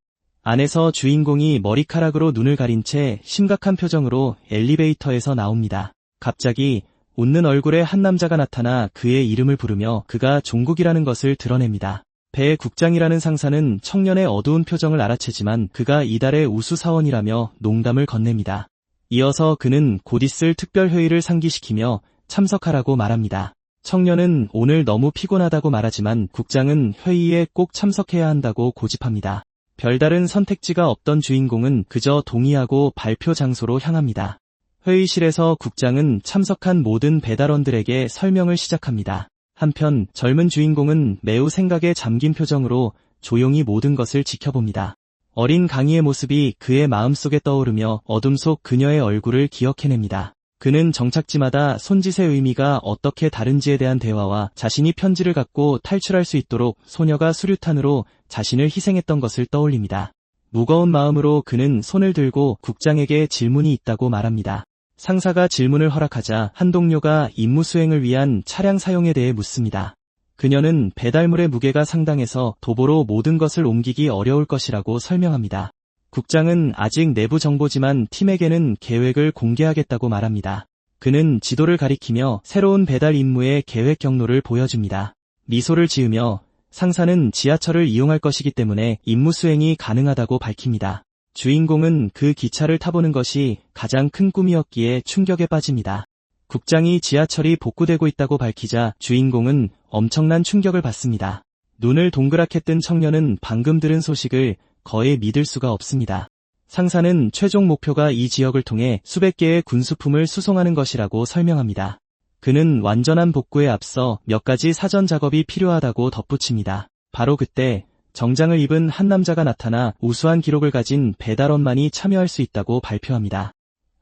안에서 주인공이 머리카락으로 눈을 가린 채 심각한 표정으로 엘리베이터에서 나옵니다. 갑자기 웃는 얼굴의 한 남자가 나타나 그의 이름을 부르며 그가 종국이라는 것을 드러냅니다. 배 국장이라는 상사는 청년의 어두운 표정을 알아채지만 그가 이달의 우수사원이라며 농담을 건넵니다. 이어서 그는 곧 있을 특별회의를 상기시키며 참석하라고 말합니다. 청년은 오늘 너무 피곤하다고 말하지만 국장은 회의에 꼭 참석해야 한다고 고집합니다. 별다른 선택지가 없던 주인공은 그저 동의하고 발표 장소로 향합니다. 회의실에서 국장은 참석한 모든 배달원들에게 설명을 시작합니다. 한편 젊은 주인공은 매우 생각에 잠긴 표정으로 조용히 모든 것을 지켜봅니다. 어린 강희의 모습이 그의 마음속에 떠오르며 어둠 속 그녀의 얼굴을 기억해냅니다. 그는 정착지마다 손짓의 의미가 어떻게 다른지에 대한 대화와 자신이 편지를 갖고 탈출할 수 있도록 소녀가 수류탄으로 자신을 희생했던 것을 떠올립니다. 무거운 마음으로 그는 손을 들고 국장에게 질문이 있다고 말합니다. 상사가 질문을 허락하자 한 동료가 임무 수행을 위한 차량 사용에 대해 묻습니다. 그녀는 배달물의 무게가 상당해서 도보로 모든 것을 옮기기 어려울 것이라고 설명합니다. 국장은 아직 내부 정보지만 팀에게는 계획을 공개하겠다고 말합니다. 그는 지도를 가리키며 새로운 배달 임무의 계획 경로를 보여줍니다. 미소를 지으며 상사는 지하철을 이용할 것이기 때문에 임무 수행이 가능하다고 밝힙니다. 주인공은 그 기차를 타보는 것이 가장 큰 꿈이었기에 충격에 빠집니다. 국장이 지하철이 복구되고 있다고 밝히자 주인공은 엄청난 충격을 받습니다. 눈을 동그랗게 뜬 청년은 방금 들은 소식을 거의 믿을 수가 없습니다. 상사는 최종 목표가 이 지역을 통해 수백 개의 군수품을 수송하는 것이라고 설명합니다. 그는 완전한 복구에 앞서 몇 가지 사전 작업이 필요하다고 덧붙입니다. 바로 그때 정장을 입은 한 남자가 나타나 우수한 기록을 가진 배달원만이 참여할 수 있다고 발표합니다.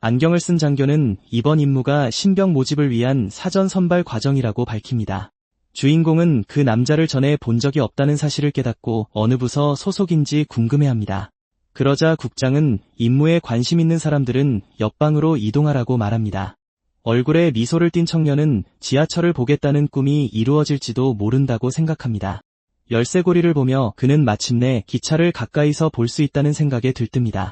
안경을 쓴 장교는 이번 임무가 신병 모집을 위한 사전 선발 과정이라고 밝힙니다. 주인공은 그 남자를 전에 본 적이 없다는 사실을 깨닫고 어느 부서 소속인지 궁금해합니다. 그러자 국장은 임무에 관심 있는 사람들은 옆방으로 이동하라고 말합니다. 얼굴에 미소를 띤 청년은 지하철을 보겠다는 꿈이 이루어질지도 모른다고 생각합니다. 열쇠고리를 보며 그는 마침내 기차를 가까이서 볼 수 있다는 생각에 들뜹니다.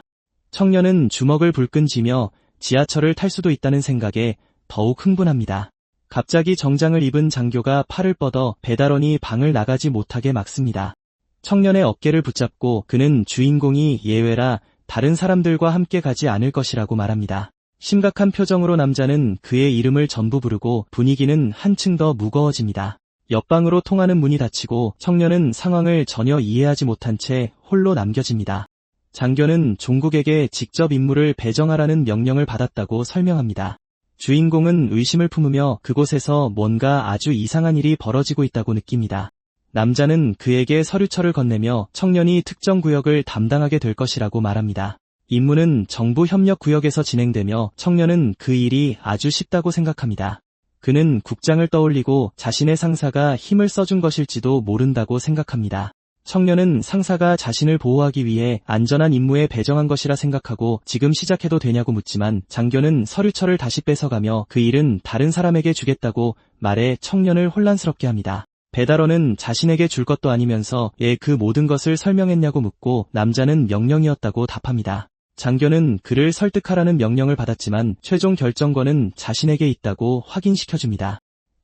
청년은 주먹을 불끈 쥐며 지하철을 탈 수도 있다는 생각에 더욱 흥분합니다. 갑자기 정장을 입은 장교가 팔을 뻗어 배달원이 방을 나가지 못하게 막습니다. 청년의 어깨를 붙잡고 그는 주인공이 예외라 다른 사람들과 함께 가지 않을 것이라고 말합니다. 심각한 표정으로 남자는 그의 이름을 전부 부르고 분위기는 한층 더 무거워집니다. 옆방으로 통하는 문이 닫히고 청년은 상황을 전혀 이해하지 못한 채 홀로 남겨집니다. 장교는 종국에게 직접 임무를 배정하라는 명령을 받았다고 설명합니다. 주인공은 의심을 품으며 그곳에서 뭔가 아주 이상한 일이 벌어지고 있다고 느낍니다. 남자는 그에게 서류처를 건네며 청년이 특정 구역을 담당하게 될 것이라고 말합니다. 임무는 정부 협력 구역에서 진행되며 청년은 그 일이 아주 쉽다고 생각합니다. 그는 국장을 떠올리고 자신의 상사가 힘을 써준 것일지도 모른다고 생각합니다. 청년은 상사가 자신을 보호하기 위해 안전한 임무에 배정한 것이라 생각하고 지금 시작해도 되냐고 묻지만 장교는 서류처를 다시 뺏어가며 그 일은 다른 사람에게 주겠다고 말해 청년을 혼란스럽게 합니다. 배달원은 자신에게 줄 것도 아니면서 왜 그 모든 것을 설명했냐고 묻고 남자는 명령이었다고 답합니다. 장교는 그를 설득하라는 명령을 받았지만 최종 결정권은 자신에게 있다고 확인시켜줍니다.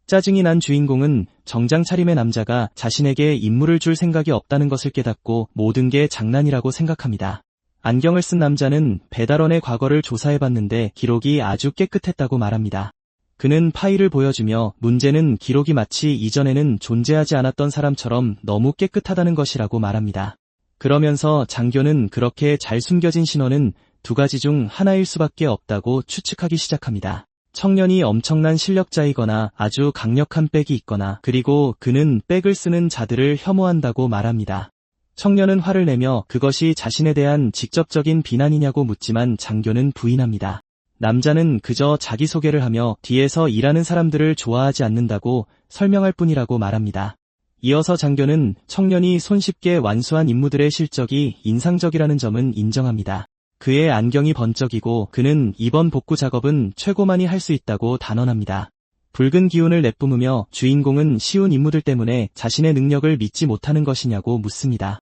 짜증이 난 주인공은 정장 차림의 남자가 자신에게 임무를 줄 생각이 없다는 것을 깨닫고 모든 게 장난이라고 생각합니다. 안경을 쓴 남자는 배달원의 과거를 조사해봤는데 기록이 아주 깨끗했다고 말합니다. 그는 파일을 보여주며 문제는 기록이 마치 이전에는 존재하지 않았던 사람처럼 너무 깨끗하다는 것이라고 말합니다. 그러면서 장교는 그렇게 잘 숨겨진 신원은 두 가지 중 하나일 수밖에 없다고 추측하기 시작합니다. 청년이 엄청난 실력자이거나 아주 강력한 백이 있거나 그리고 그는 백을 쓰는 자들을 혐오한다고 말합니다. 청년은 화를 내며 그것이 자신에 대한 직접적인 비난이냐고 묻지만 장교는 부인합니다. 남자는 그저 자기소개를 하며 뒤에서 일하는 사람들을 좋아하지 않는다고 설명할 뿐이라고 말합니다. 이어서 장교는 청년이 손쉽게 완수한 임무들의 실적이 인상적이라는 점은 인정합니다. 그의 안경이 번쩍이고 그는 이번 복구 작업은 최고만이 할 수 있다고 단언합니다. 붉은 기운을 내뿜으며 주인공은 쉬운 임무들 때문에 자신의 능력을 믿지 못하는 것이냐고 묻습니다.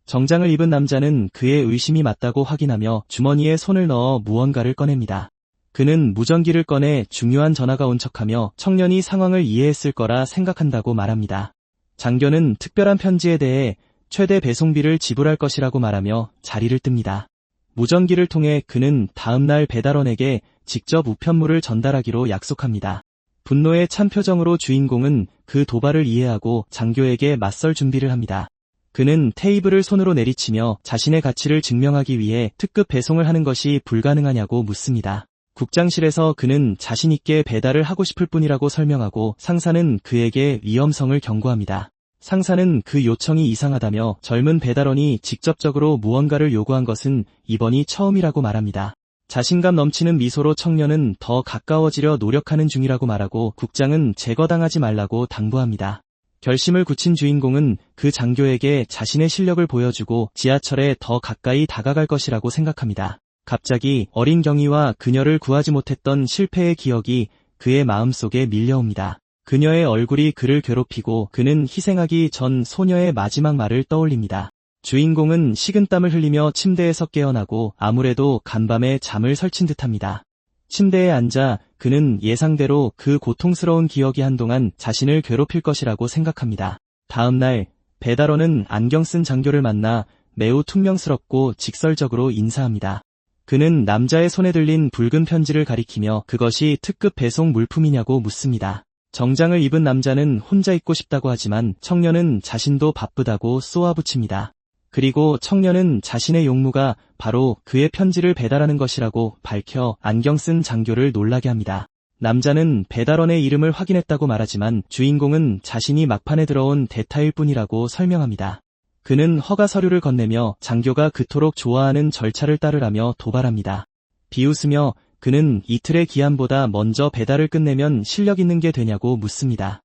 정장을 입은 남자는 그의 의심이 맞다고 확인하며 주머니에 손을 넣어 무언가를 꺼냅니다. 그는 무전기를 꺼내 중요한 전화가 온 척하며 청년이 상황을 이해했을 거라 생각한다고 말합니다. 장교는 특별한 편지에 대해 최대 배송비를 지불할 것이라고 말하며 자리를 뜹니다. 무전기를 통해 그는 다음날 배달원에게 직접 우편물을 전달하기로 약속합니다. 분노에 찬 표정으로 주인공은 그 도발을 이해하고 장교에게 맞설 준비를 합니다. 그는 테이블을 손으로 내리치며 자신의 가치를 증명하기 위해 특급 배송을 하는 것이 불가능하냐고 묻습니다. 국장실에서 그는 자신 있게 배달을 하고 싶을 뿐이라고 설명하고 상사는 그에게 위험성을 경고합니다. 상사는 그 요청이 이상하다며 젊은 배달원이 직접적으로 무언가를 요구한 것은 이번이 처음이라고 말합니다. 자신감 넘치는 미소로 청년은 더 가까워지려 노력하는 중이라고 말하고 국장은 제거당하지 말라고 당부합니다. 결심을 굳힌 주인공은 그 장교에게 자신의 실력을 보여주고 지하철에 더 가까이 다가갈 것이라고 생각합니다. 갑자기 어린 경위와 그녀를 구하지 못했던 실패의 기억이 그의 마음속에 밀려옵니다. 그녀의 얼굴이 그를 괴롭히고 그는 희생하기 전 소녀의 마지막 말을 떠올립니다. 주인공은 식은땀을 흘리며 침대에서 깨어나고 아무래도 간밤에 잠을 설친 듯합니다. 침대에 앉아 그는 예상대로 그 고통스러운 기억이 한동안 자신을 괴롭힐 것이라고 생각합니다. 다음 날 배달원은 안경 쓴 장교를 만나 매우 퉁명스럽고 직설적으로 인사합니다. 그는 남자의 손에 들린 붉은 편지를 가리키며 그것이 특급 배송 물품이냐고 묻습니다. 정장을 입은 남자는 혼자 있고 싶다고 하지만 청년은 자신도 바쁘다고 쏘아붙입니다. 그리고 청년은 자신의 용무가 바로 그의 편지를 배달하는 것이라고 밝혀 안경 쓴 장교를 놀라게 합니다. 남자는 배달원의 이름을 확인했다고 말하지만 주인공은 자신이 막판에 들어온 대타일 뿐이라고 설명합니다. 그는 허가 서류를 건네며 장교가 그토록 좋아하는 절차를 따르라며 도발합니다. 비웃으며 그는 이틀의 기한보다 먼저 배달을 끝내면 실력 있는 게 되냐고 묻습니다.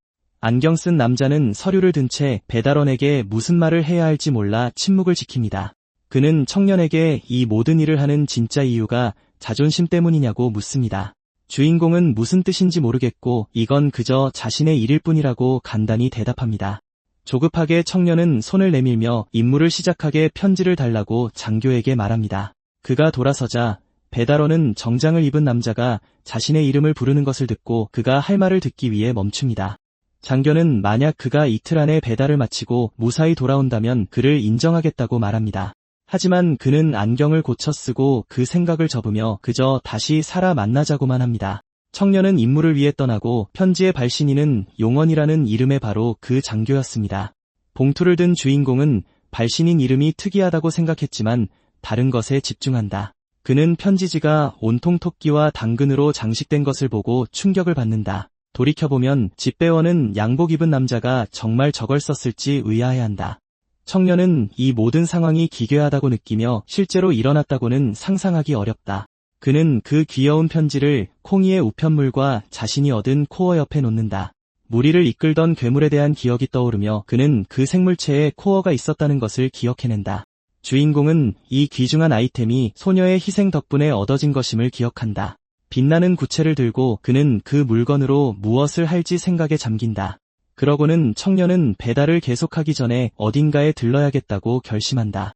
안경 쓴 남자는 서류를 든 채 배달원에게 무슨 말을 해야 할지 몰라 침묵을 지킵니다. 그는 청년에게 이 모든 일을 하는 진짜 이유가 자존심 때문이냐고 묻습니다. 주인공은 무슨 뜻인지 모르겠고 이건 그저 자신의 일일 뿐이라고 간단히 대답합니다. 조급하게 청년은 손을 내밀며 임무를 시작하게 편지를 달라고 장교에게 말합니다. 그가 돌아서자 배달원은 정장을 입은 남자가 자신의 이름을 부르는 것을 듣고 그가 할 말을 듣기 위해 멈춥니다. 장교는 만약 그가 이틀 안에 배달을 마치고 무사히 돌아온다면 그를 인정하겠다고 말합니다. 하지만 그는 안경을 고쳐 쓰고 그 생각을 접으며 그저 다시 살아 만나자고만 합니다. 청년은 임무를 위해 떠나고 편지의 발신인은 용원이라는 이름의 바로 그 장교였습니다. 봉투를 든 주인공은 발신인 이름이 특이하다고 생각했지만 다른 것에 집중한다. 그는 편지지가 온통 토끼와 당근으로 장식된 것을 보고 충격을 받는다. 돌이켜보면 집배원은 양복 입은 남자가 정말 저걸 썼을지 의아해한다. 청년은 이 모든 상황이 기괴하다고 느끼며 실제로 일어났다고는 상상하기 어렵다. 그는 그 귀여운 편지를 콩이의 우편물과 자신이 얻은 코어 옆에 놓는다. 무리를 이끌던 괴물에 대한 기억이 떠오르며 그는 그 생물체에 코어가 있었다는 것을 기억해낸다. 주인공은 이 귀중한 아이템이 소녀의 희생 덕분에 얻어진 것임을 기억한다. 빛나는 구체를 들고 그는 그 물건으로 무엇을 할지 생각에 잠긴다. 그러고는 청년은 배달을 계속하기 전에 어딘가에 들러야겠다고 결심한다.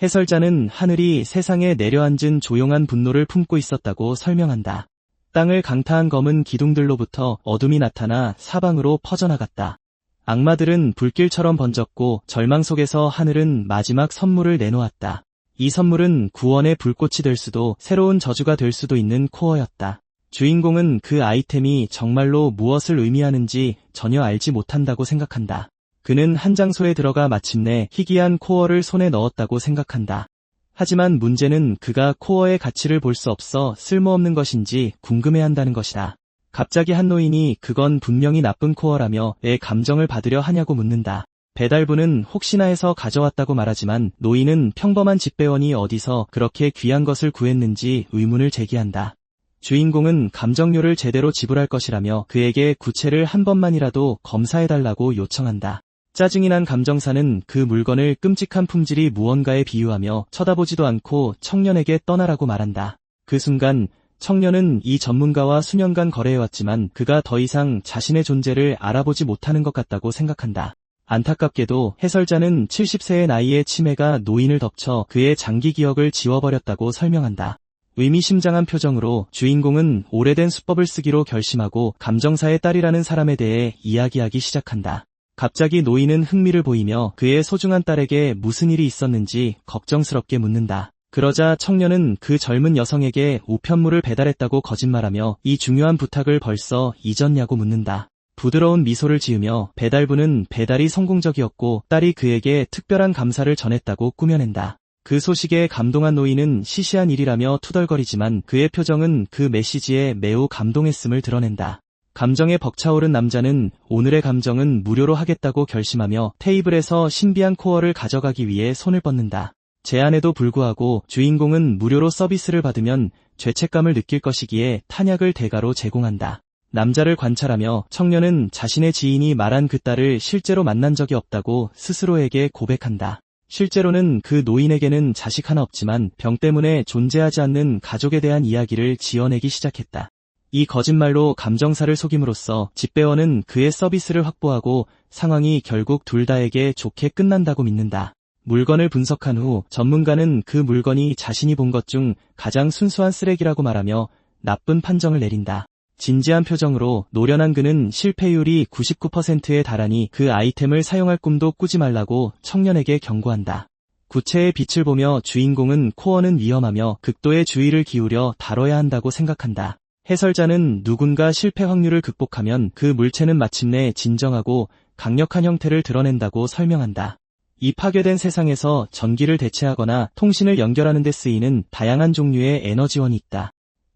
해설자는 하늘이 세상에 내려앉은 조용한 분노를 품고 있었다고 설명한다. 땅을 강타한 검은 기둥들로부터 어둠이 나타나 사방으로 퍼져나갔다. 악마들은 불길처럼 번졌고 절망 속에서 하늘은 마지막 선물을 내놓았다. 이 선물은 구원의 불꽃이 될 수도 새로운 저주가 될 수도 있는 코어였다. 주인공은 그 아이템이 정말로 무엇을 의미하는지 전혀 알지 못한다고 생각한다. 그는 한 장소에 들어가 마침내 희귀한 코어를 손에 넣었다고 생각한다. 하지만 문제는 그가 코어의 가치를 볼 수 없어 쓸모없는 것인지 궁금해한다는 것이다. 갑자기 한 노인이 그건 분명히 나쁜 코어라며 내 감정을 받으려 하냐고 묻는다. 배달부는 혹시나 해서 가져왔다고 말하지만 노인은 평범한 집배원이 어디서 그렇게 귀한 것을 구했는지 의문을 제기한다. 주인공은 감정료를 제대로 지불할 것이라며 그에게 구체를 한 번만이라도 검사해달라고 요청한다. 짜증이 난 감정사는 그 물건을 끔찍한 품질이 무언가에 비유하며 쳐다보지도 않고 청년에게 떠나라고 말한다. 그 순간 청년은 이 전문가와 수년간 거래해왔지만 그가 더 이상 자신의 존재를 알아보지 못하는 것 같다고 생각한다. 안타깝게도 해설자는 70세의 나이에 치매가 노인을 덮쳐 그의 장기 기억을 지워버렸다고 설명한다. 의미심장한 표정으로 주인공은 오래된 수법을 쓰기로 결심하고 감정사의 딸이라는 사람에 대해 이야기하기 시작한다. 갑자기 노인은 흥미를 보이며 그의 소중한 딸에게 무슨 일이 있었는지 걱정스럽게 묻는다. 그러자 청년은 그 젊은 여성에게 우편물을 배달했다고 거짓말하며 이 중요한 부탁을 벌써 잊었냐고 묻는다. 부드러운 미소를 지으며 배달부는 배달이 성공적이었고 딸이 그에게 특별한 감사를 전했다고 꾸며낸다. 그 소식에 감동한 노인은 시시한 일이라며 투덜거리지만 그의 표정은 그 메시지에 매우 감동했음을 드러낸다. 감정에 벅차오른 남자는 오늘의 감정은 무료로 하겠다고 결심하며 테이블에서 신비한 코어를 가져가기 위해 손을 뻗는다. 제안에도 불구하고 주인공은 무료로 서비스를 받으면 죄책감을 느낄 것이기에 탄약을 대가로 제공한다. 남자를 관찰하며 청년은 자신의 지인이 말한 그 딸을 실제로 만난 적이 없다고 스스로에게 고백한다. 실제로는 그 노인에게는 자식 하나 없지만 병 때문에 존재하지 않는 가족에 대한 이야기를 지어내기 시작했다. 이 거짓말로 감정사를 속임으로써 집배원은 그의 서비스를 확보하고 상황이 결국 둘 다에게 좋게 끝난다고 믿는다. 물건을 분석한 후 전문가는 그 물건이 자신이 본 것 중 가장 순수한 쓰레기라고 말하며 나쁜 판정을 내린다. 진지한 표정으로 노련한 그는 실패율이 99%에 달하니 그 아이템을 사용할 꿈도 꾸지 말라고 청년에게 경고한다. 구체의 빛을 보며 주인공은 코어는 위험하며 극도의 주의를 기울여 다뤄야 한다고 생각한다. 해설자는 누군가 실패 확률을 극복하면 그 물체는 마침내 진정하고 강력한 형태를 드러낸다고 설명한다. 이 파괴된 세상에서 전기를 대체하거나 통신을 연결하는 데 쓰이는 다양한 종류의 에너지원이 있다.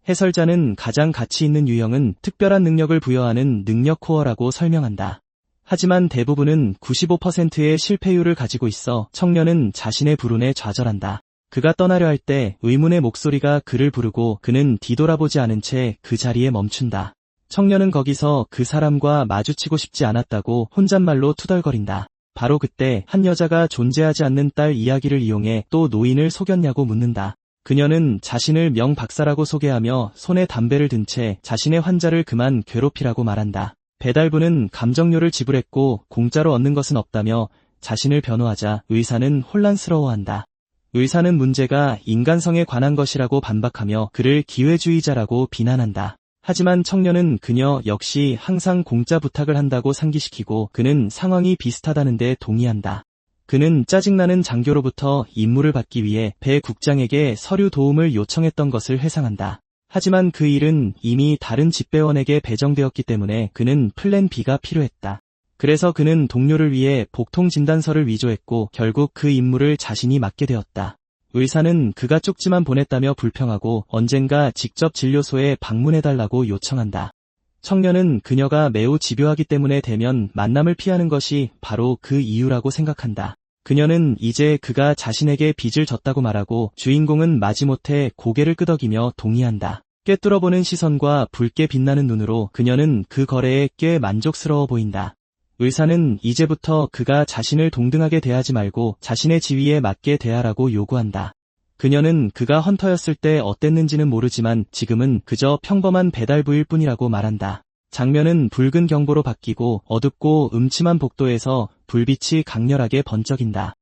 해설자는 가장 가치 있는 유형은 특별한 능력을 부여하는 능력 코어라고 설명한다. 하지만 대부분은 95%의 실패율을 가지고 있어 청년은 자신의 불운에 좌절한다. 그가 떠나려 할 때 의문의 목소리가 그를 부르고 그는 뒤돌아보지 않은 채 그 자리에 멈춘다. 청년은 거기서 그 사람과 마주치고 싶지 않았다고 혼잣말로 투덜거린다. 바로 그때 한 여자가 존재하지 않는 딸 이야기를 이용해 또 노인을 속였냐고 묻는다. 그녀는 자신을 명박사라고 소개하며 손에 담배를 든 채 자신의 환자를 그만 괴롭히라고 말한다. 배달부는 감정료를 지불했고 공짜로 얻는 것은 없다며 자신을 변호하자 의사는 혼란스러워한다. 의사는 문제가 인간성에 관한 것이라고 반박하며 그를 기회주의자라고 비난한다. 하지만 청년은 그녀 역시 항상 공짜 부탁을 한다고 상기시키고 그는 상황이 비슷하다는데 동의한다. 그는 짜증나는 장교로부터 임무를 받기 위해 배 국장에게 서류 도움을 요청했던 것을 회상한다. 하지만 그 일은 이미 다른 집배원에게 배정되었기 때문에 그는 플랜 B가 필요했다. 그래서 그는 동료를 위해 복통 진단서를 위조했고 결국 그 임무를 자신이 맡게 되었다. 의사는 그가 쪽지만 보냈다며 불평하고 언젠가 직접 진료소에 방문해달라고 요청한다. 청년은 그녀가 매우 집요하기 때문에 대면 만남을 피하는 것이 바로 그 이유라고 생각한다. 그녀는 이제 그가 자신에게 빚을 졌다고 말하고 주인공은 마지못해 고개를 끄덕이며 동의한다. 꿰뚫어보는 시선과 붉게 빛나는 눈으로 그녀는 그 거래에 꽤 만족스러워 보인다. 의사는 이제부터 그가 자신을 동등하게 대하지 말고 자신의 지위에 맞게 대하라고 요구한다. 그녀는 그가 헌터였을 때 어땠는지는 모르지만 지금은 그저 평범한 배달부일 뿐이라고 말한다. 장면은 붉은 경보로 바뀌고 어둡고 음침한 복도에서 불빛이 강렬하게 번쩍인다.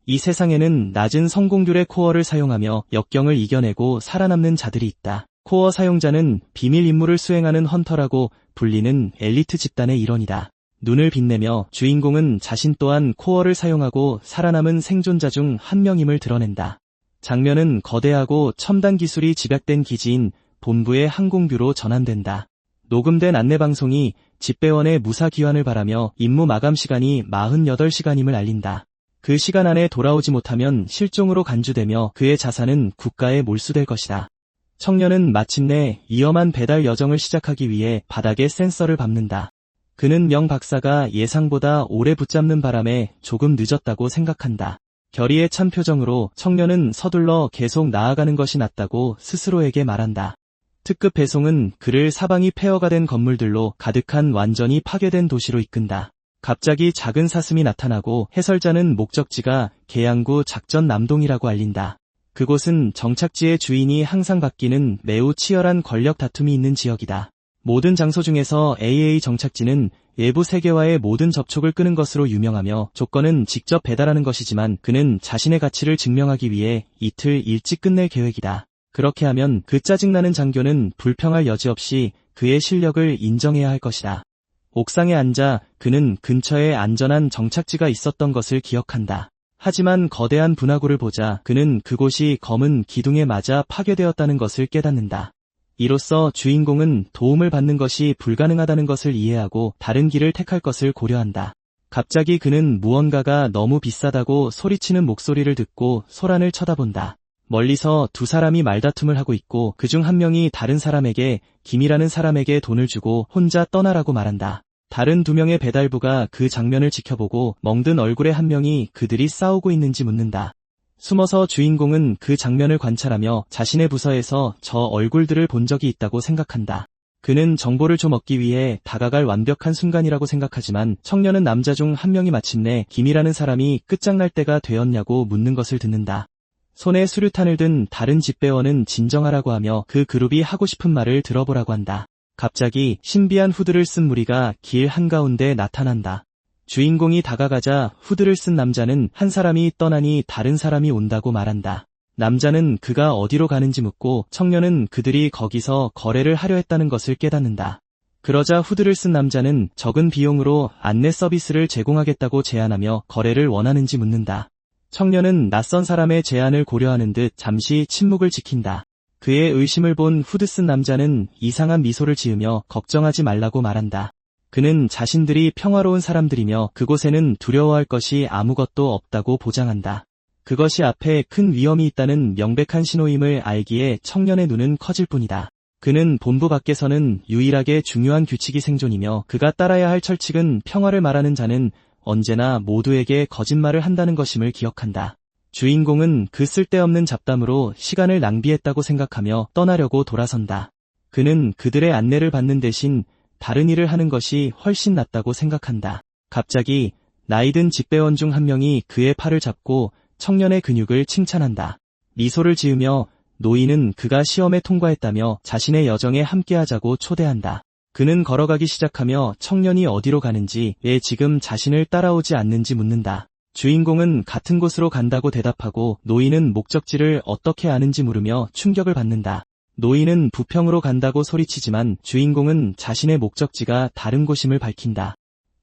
이 세상에는 낮은 성공률의 코어를 사용하며 역경을 이겨내고 살아남는 자들이 있다. 코어 사용자는 비밀 임무를 수행하는 헌터라고 불리는 엘리트 집단의 일원이다. 눈을 빛내며 주인공은 자신 또한 코어를 사용하고 살아남은 생존자 중 한 명임을 드러낸다. 장면은 거대하고 첨단 기술이 집약된 기지인 본부의 항공뷰로 전환된다. 녹음된 안내방송이 집배원의 무사 귀환을 바라며 임무 마감 시간이 48시간임을 알린다. 그 시간 안에 돌아오지 못하면 실종으로 간주되며 그의 자산은 국가에 몰수될 것이다. 청년은 마침내 위험한 배달 여정을 시작하기 위해 바닥에 센서를 밟는다. 그는 명 박사가 예상보다 오래 붙잡는 바람에 조금 늦었다고 생각한다. 결의에 찬 표정으로 청년은 서둘러 계속 나아가는 것이 낫다고 스스로에게 말한다. 특급 배송은 그를 사방이 폐허가 된 건물들로 가득한 완전히 파괴된 도시로 이끈다. 갑자기 작은 사슴이 나타나고 해설자는 목적지가 계양구 작전 남동이라고 알린다. 그곳은 정착지의 주인이 항상 바뀌는 매우 치열한 권력 다툼이 있는 지역이다. 모든 장소 중에서 AA 정착지는 외부 세계와의 모든 접촉을 끊은 것으로 유명하며 조건은 직접 배달하는 것이지만 그는 자신의 가치를 증명하기 위해 이틀 일찍 끝낼 계획이다. 그렇게 하면 그 짜증나는 장교는 불평할 여지 없이 그의 실력을 인정해야 할 것이다. 옥상에 앉아 그는 근처에 안전한 정착지가 있었던 것을 기억한다. 하지만 거대한 분화구를 보자 그는 그곳이 검은 기둥에 맞아 파괴되었다는 것을 깨닫는다. 이로써 주인공은 도움을 받는 것이 불가능하다는 것을 이해하고 다른 길을 택할 것을 고려한다. 갑자기 그는 무언가가 너무 비싸다고 소리치는 목소리를 듣고 소란을 쳐다본다. 멀리서 두 사람이 말다툼을 하고 있고 그중 한 명이 다른 사람에게 김이라는 사람에게 돈을 주고 혼자 떠나라고 말한다. 다른 두 명의 배달부가 그 장면을 지켜보고 멍든 얼굴의 한 명이 그들이 싸우고 있는지 묻는다. 숨어서 주인공은 그 장면을 관찰하며 자신의 부서에서 저 얼굴들을 본 적이 있다고 생각한다. 그는 정보를 좀 얻기 위해 다가갈 완벽한 순간이라고 생각하지만 청년은 남자 중 한 명이 마침내 김이라는 사람이 끝장날 때가 되었냐고 묻는 것을 듣는다. 손에 수류탄을 든 다른 집배원은 진정하라고 하며 그 그룹이 하고 싶은 말을 들어보라고 한다. 갑자기 신비한 후드를 쓴 무리가 길 한가운데 나타난다. 주인공이 다가가자 후드를 쓴 남자는 한 사람이 떠나니 다른 사람이 온다고 말한다. 남자는 그가 어디로 가는지 묻고 청년은 그들이 거기서 거래를 하려 했다는 것을 깨닫는다. 그러자 후드를 쓴 남자는 적은 비용으로 안내 서비스를 제공하겠다고 제안하며 거래를 원하는지 묻는다. 청년은 낯선 사람의 제안을 고려하는 듯 잠시 침묵을 지킨다. 그의 의심을 본 후드 쓴 남자는 이상한 미소를 지으며 걱정하지 말라고 말한다. 그는 자신들이 평화로운 사람들이며 그곳에는 두려워할 것이 아무것도 없다고 보장한다. 그것이 앞에 큰 위험이 있다는 명백한 신호임을 알기에 청년의 눈은 커질 뿐이다. 그는 본부 밖에서는 유일하게 중요한 규칙이 생존이며 그가 따라야 할 철칙은 평화를 말하는 자는 언제나 모두에게 거짓말을 한다는 것임을 기억한다. 주인공은 그 쓸데없는 잡담으로 시간을 낭비했다고 생각하며 떠나려고 돌아선다. 그는 그들의 안내를 받는 대신 다른 일을 하는 것이 훨씬 낫다고 생각한다. 갑자기 나이든 집배원 중 한 명이 그의 팔을 잡고 청년의 근육을 칭찬한다. 미소를 지으며 노인은 그가 시험에 통과했다며 자신의 여정에 함께하자고 초대한다. 그는 걸어가기 시작하며 청년이 어디로 가는지, 왜 지금 자신을 따라오지 않는지 묻는다. 주인공은 같은 곳으로 간다고 대답하고 노인은 목적지를 어떻게 아는지 물으며 충격을 받는다. 노인은 부평으로 간다고 소리치지만 주인공은 자신의 목적지가 다른 곳임을 밝힌다.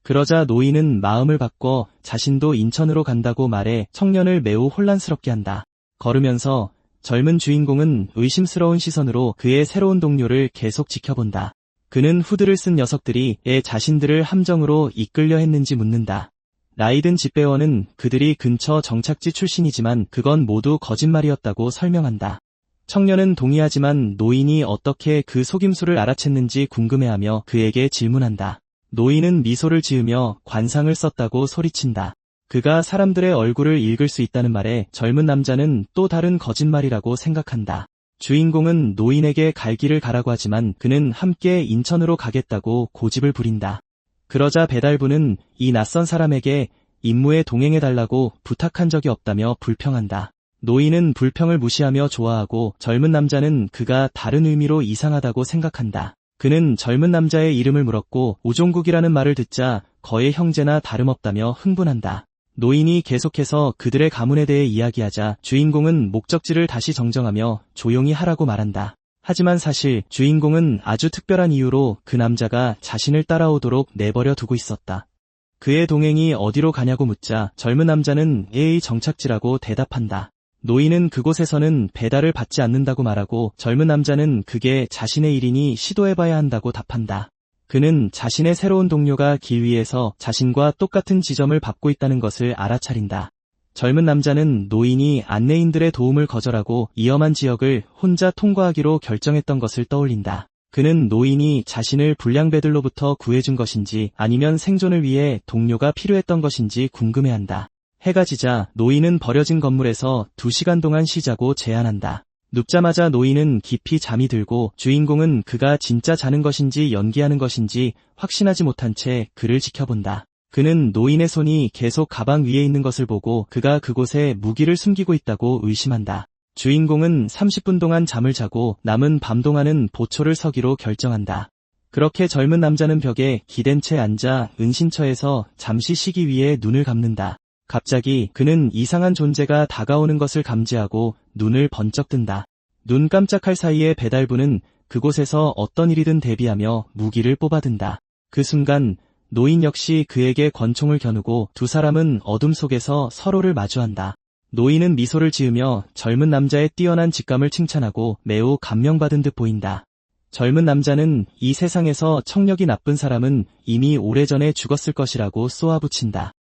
그러자 노인은 마음을 바꿔 자신도 인천으로 간다고 말해 청년을 매우 혼란스럽게 한다. 걸으면서 젊은 주인공은 의심스러운 시선으로 그의 새로운 동료를 계속 지켜본다. 그는 후드를 쓴 녀석들이 왜 자신들을 함정으로 이끌려 했는지 묻는다. 나이든 집배원은 그들이 근처 정착지 출신이지만 그건 모두 거짓말이었다고 설명한다. 청년은 동의하지만 노인이 어떻게 그 속임수를 알아챘는지 궁금해하며 그에게 질문한다. 노인은 미소를 지으며 관상을 썼다고 소리친다. 그가 사람들의 얼굴을 읽을 수 있다는 말에 젊은 남자는 또 다른 거짓말이라고 생각한다. 주인공은 노인에게 갈 길을 가라고 하지만 그는 함께 인천으로 가겠다고 고집을 부린다. 그러자 배달부는 이 낯선 사람에게 임무에 동행해달라고 부탁한 적이 없다며 불평한다. 노인은 불평을 무시하며 좋아하고 젊은 남자는 그가 다른 의미로 이상하다고 생각한다. 그는 젊은 남자의 이름을 물었고 오종국이라는 말을 듣자 거의 형제나 다름없다며 흥분한다. 노인이 계속해서 그들의 가문에 대해 이야기하자 주인공은 목적지를 다시 정정하며 조용히 하라고 말한다. 하지만 사실 주인공은 아주 특별한 이유로 그 남자가 자신을 따라오도록 내버려 두고 있었다. 그의 동행이 어디로 가냐고 묻자 젊은 남자는 A의 정착지라고 대답한다. 노인은 그곳에서는 배달을 받지 않는다고 말하고 젊은 남자는 그게 자신의 일이니 시도해봐야 한다고 답한다. 그는 자신의 새로운 동료가 길 위에서 자신과 똑같은 지점을 밟고 있다는 것을 알아차린다. 젊은 남자는 노인이 안내인들의 도움을 거절하고 위험한 지역을 혼자 통과하기로 결정했던 것을 떠올린다. 그는 노인이 자신을 불량배들로부터 구해준 것인지 아니면 생존을 위해 동료가 필요했던 것인지 궁금해한다. 해가 지자 노인은 버려진 건물에서 2시간 동안 쉬자고 제안한다. 눕자마자 노인은 깊이 잠이 들고 주인공은 그가 진짜 자는 것인지 연기하는 것인지 확신하지 못한 채 그를 지켜본다. 그는 노인의 손이 계속 가방 위에 있는 것을 보고 그가 그곳에 무기를 숨기고 있다고 의심한다. 주인공은 30분 동안 잠을 자고 남은 밤 동안은 보초를 서기로 결정한다. 그렇게 젊은 남자는 벽에 기댄 채 앉아 은신처에서 잠시 쉬기 위해 눈을 감는다. 갑자기 그는 이상한 존재가 다가오는 것을 감지하고 눈을 번쩍 뜬다. 눈 깜짝할 사이에 배달부는 그곳에서 어떤 일이든 대비하며 무기를 뽑아든다. 그 순간 노인 역시 그에게 권총을 겨누고 두 사람은 어둠 속에서 서로를 마주한다. 노인은 미소를 지으며 젊은 남자의 뛰어난 직감을 칭찬하고 매우 감명받은 듯 보인다. 젊은 남자는 이 세상에서 청력이 나쁜 사람은 이미 오래전에 죽었을 것이라고 쏘아붙인다.